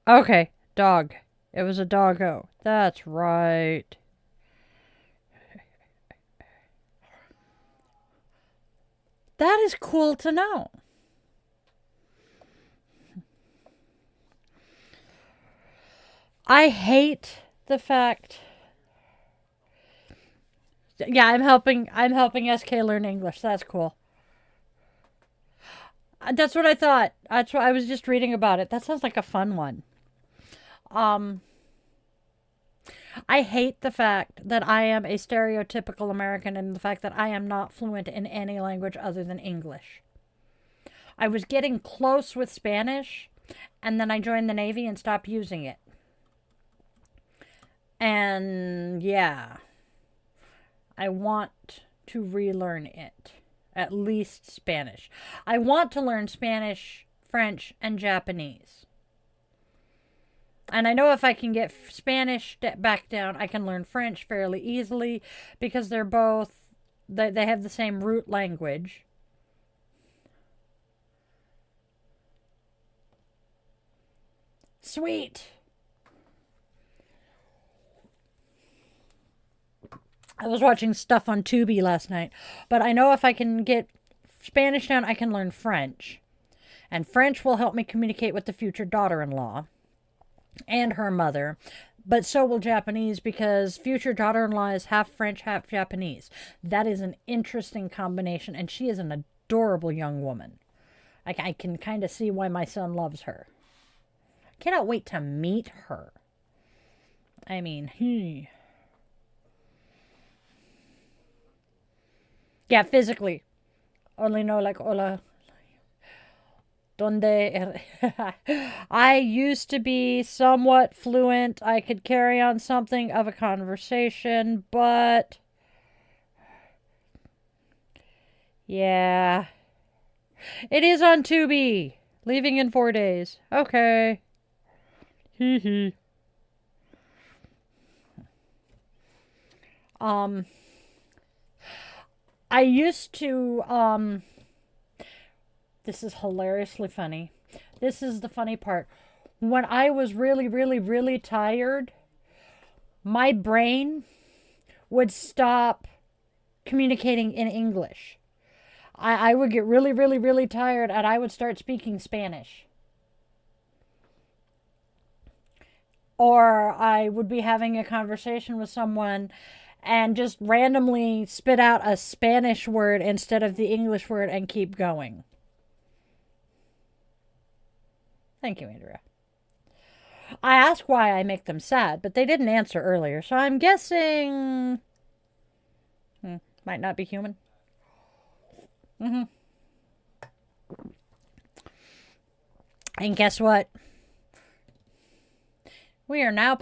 Okay, dog. It was a doggo. That's right. That is cool to know. I hate the fact. Yeah, I'm helping SK learn English. That's cool. That's what I thought. That's what I was just reading about it. That sounds like a fun one. Um I hate the fact that I am a stereotypical American and the fact that I am not fluent in any language other than English. I was getting close with Spanish and then I joined the Navy and stopped using it. And yeah, I want to relearn it. At least Spanish. I want to learn Spanish, French, and Japanese. And I know if I can get Spanish back down, I can learn French fairly easily because they're both, they have the same root language. Sweet. I was watching stuff on Tubi last night, but I know if I can get Spanish down, I can learn French. And French will help me communicate with the future daughter-in-law and her mother. But so will Japanese because future daughter-in-law is half French, half Japanese. That is an interesting combination, and she is an adorable young woman. I can kind of see why my son loves her. I cannot wait to meet her. I mean, yeah, physically. Only know like hola. Donde. I used to be somewhat fluent. I could carry on something of a conversation, but yeah. It is on Tubi. Leaving in 4 days. Okay. Hee hee. I used to, this is hilariously funny. This is the funny part. When I was really, really, really tired, my brain would stop communicating in English. I would get really, really, really tired and I would start speaking Spanish. Or I would be having a conversation with someone and just randomly spit out a Spanish word instead of the English word and keep going. Thank you, Andrea. I asked why I make them sad, but they didn't answer earlier, so I'm guessing might not be human. And guess what? We are now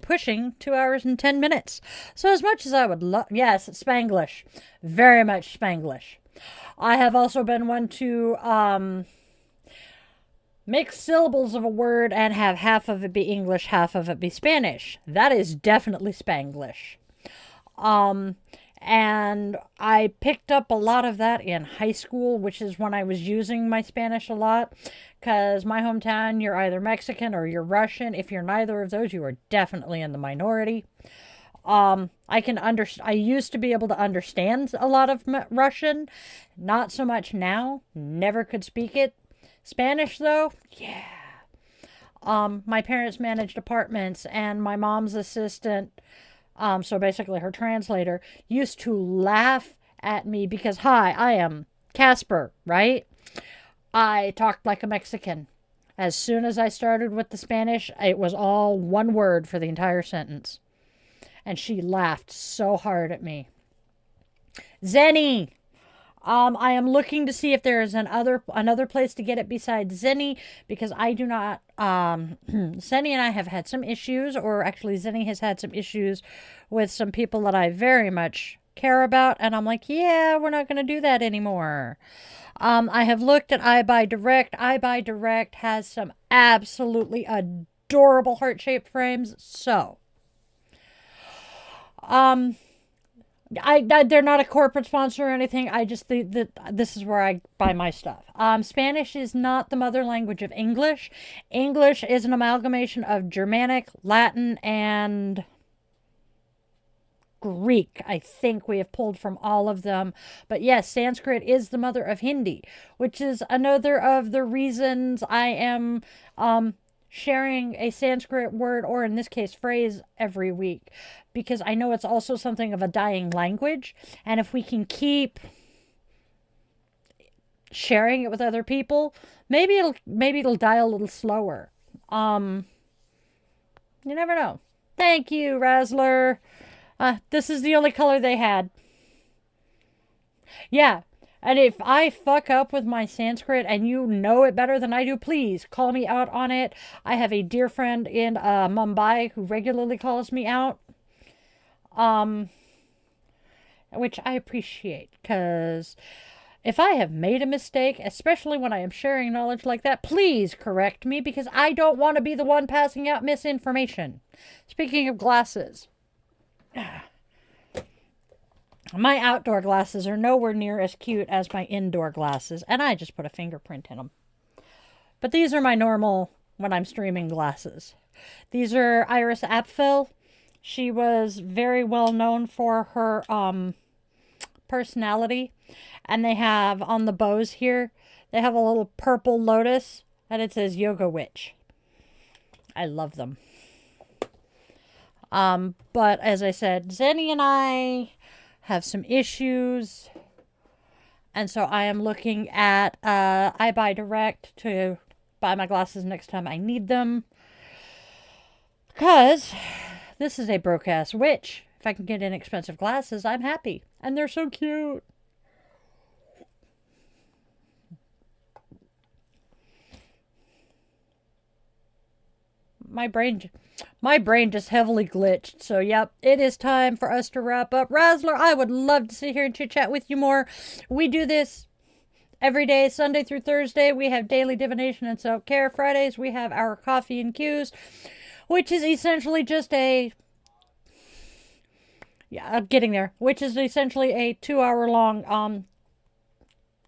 pushing 2 hours and 10 minutes. So as much as I would love, yes, Spanglish, very much Spanglish. I have also been one to mix syllables of a word and have half of it be English, half of it be Spanish. That is definitely Spanglish. And I picked up a lot of that in high school, which is when I was using my Spanish a lot. Because my hometown, you're either Mexican or you're Russian. If you're neither of those, you are definitely in the minority. I used to be able to understand a lot of Russian. Not so much now. Never could speak it. Spanish, though, yeah. My parents managed apartments, and my mom's assistant, so basically her translator, used to laugh at me because, hi, I am Casper, right? I talked like a Mexican. As soon as I started with the Spanish, it was all one word for the entire sentence. And she laughed so hard at me. Zenny! I am looking to see if there is another place to get it besides Zenny, because I do not. Zenny and I have had some issues, or actually, Zenny has had some issues with some people that I very much care about, and I'm like, yeah, we're not going to do that anymore. I have looked at iBuyDirect. iBuyDirect has some absolutely adorable heart-shaped frames. So, they're not a corporate sponsor or anything. I just think that this is where I buy my stuff. Spanish is not the mother language of English. English is an amalgamation of Germanic, Latin, and Greek. I think we have pulled from all of them. But yes, Sanskrit is the mother of Hindi, which is another of the reasons I am sharing a Sanskrit word, or in this case, phrase, every week, because I know it's also something of a dying language. And if we can keep sharing it with other people, maybe it'll die a little slower. You never know. Thank you, Razzler. This is the only color they had. Yeah. And if I fuck up with my Sanskrit and you know it better than I do, please call me out on it. I have a dear friend in Mumbai who regularly calls me out. Which I appreciate, because if I have made a mistake, especially when I am sharing knowledge like that, please correct me, because I don't want to be the one passing out misinformation. Speaking of glasses, my outdoor glasses are nowhere near as cute as my indoor glasses, and I just put a fingerprint in them. But these are my normal, when I'm streaming, glasses. These are Iris Apfel. She was very well known for her personality. And they have, on the bows here, they have a little purple lotus, and it says Yoga Witch. I love them. But as I said, Zenny and I have some issues, and so I am looking at iBuyDirect to buy my glasses next time I need them, because this is a broke-ass witch. If I can get inexpensive glasses, I'm happy, and they're so cute. My brain just heavily glitched. So, yep, it is time for us to wrap up. Razzler, I would love to sit here and chit-chat with you more. We do this every day, Sunday through Thursday. We have Daily Divination and Self-Care. Fridays, we have our Coffee and Cues, which is essentially just a... Yeah, I'm getting there. Which is essentially a 2-hour-long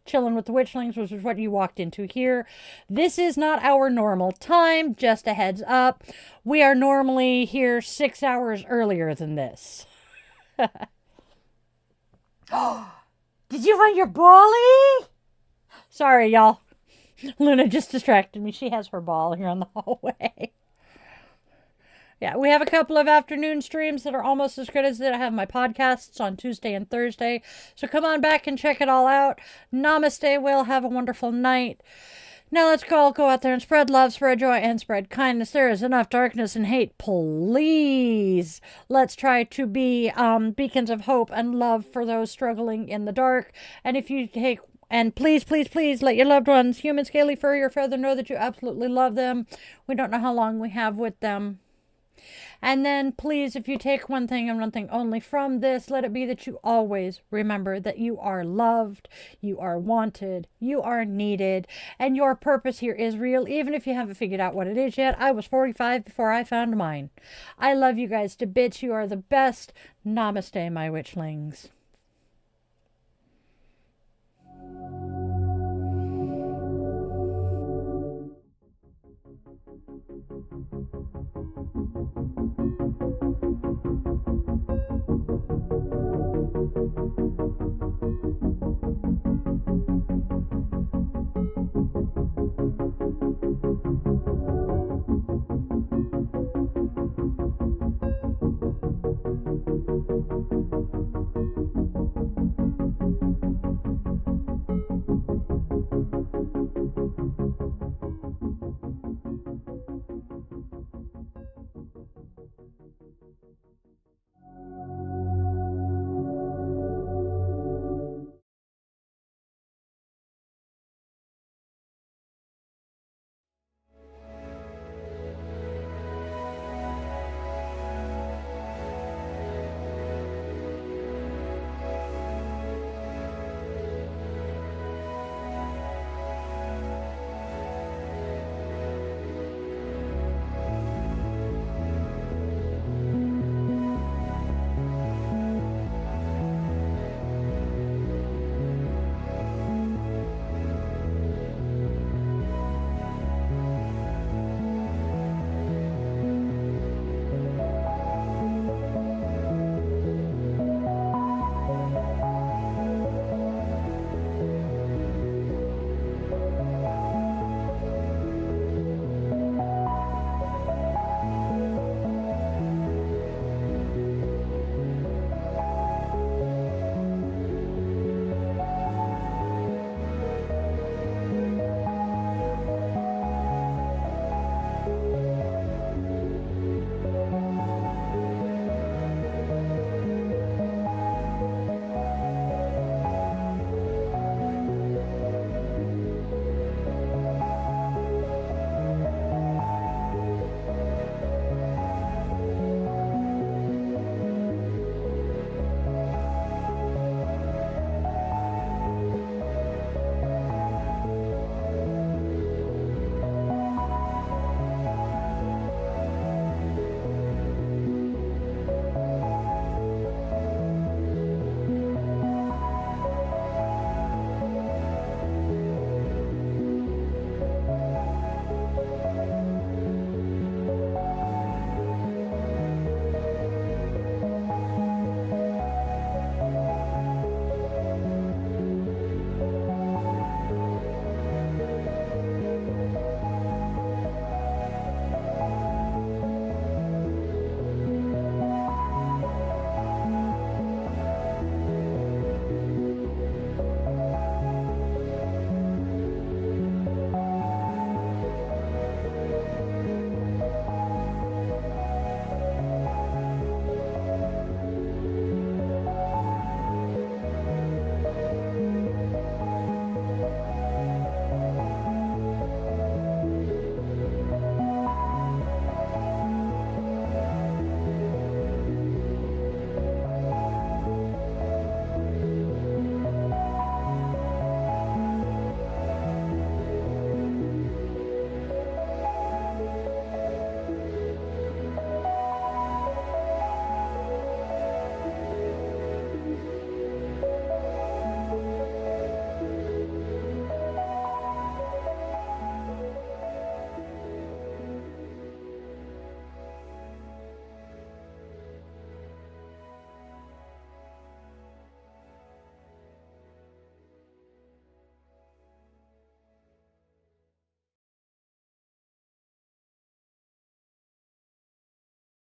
chilling with the Witchlings, which is what you walked into here. This is not our normal time, just a heads up. We are normally here 6 hours earlier than this. Did you find your Bolly? Sorry, y'all. Luna just distracted me. She has her ball here in the hallway. Yeah, we have a couple of afternoon streams that are almost as good as that. I have my podcasts on Tuesday and Thursday. So come on back and check it all out. Namaste. We'll have a wonderful night. Now let's all go out there and spread love, spread joy, and spread kindness. There is enough darkness and hate. Please, let's try to be beacons of hope and love for those struggling in the dark. And if you take... And please, please, please let your loved ones, human, scaly, furry, or feather, know that you absolutely love them. We don't know how long we have with them. And then, please, if you take one thing and one thing only from this, let it be that you always remember that you are loved, you are wanted, you are needed, and your purpose here is real, even if you haven't figured out what it is yet. I was 45 before I found mine. I love you guys to bits. You are the best. Namaste, my witchlings.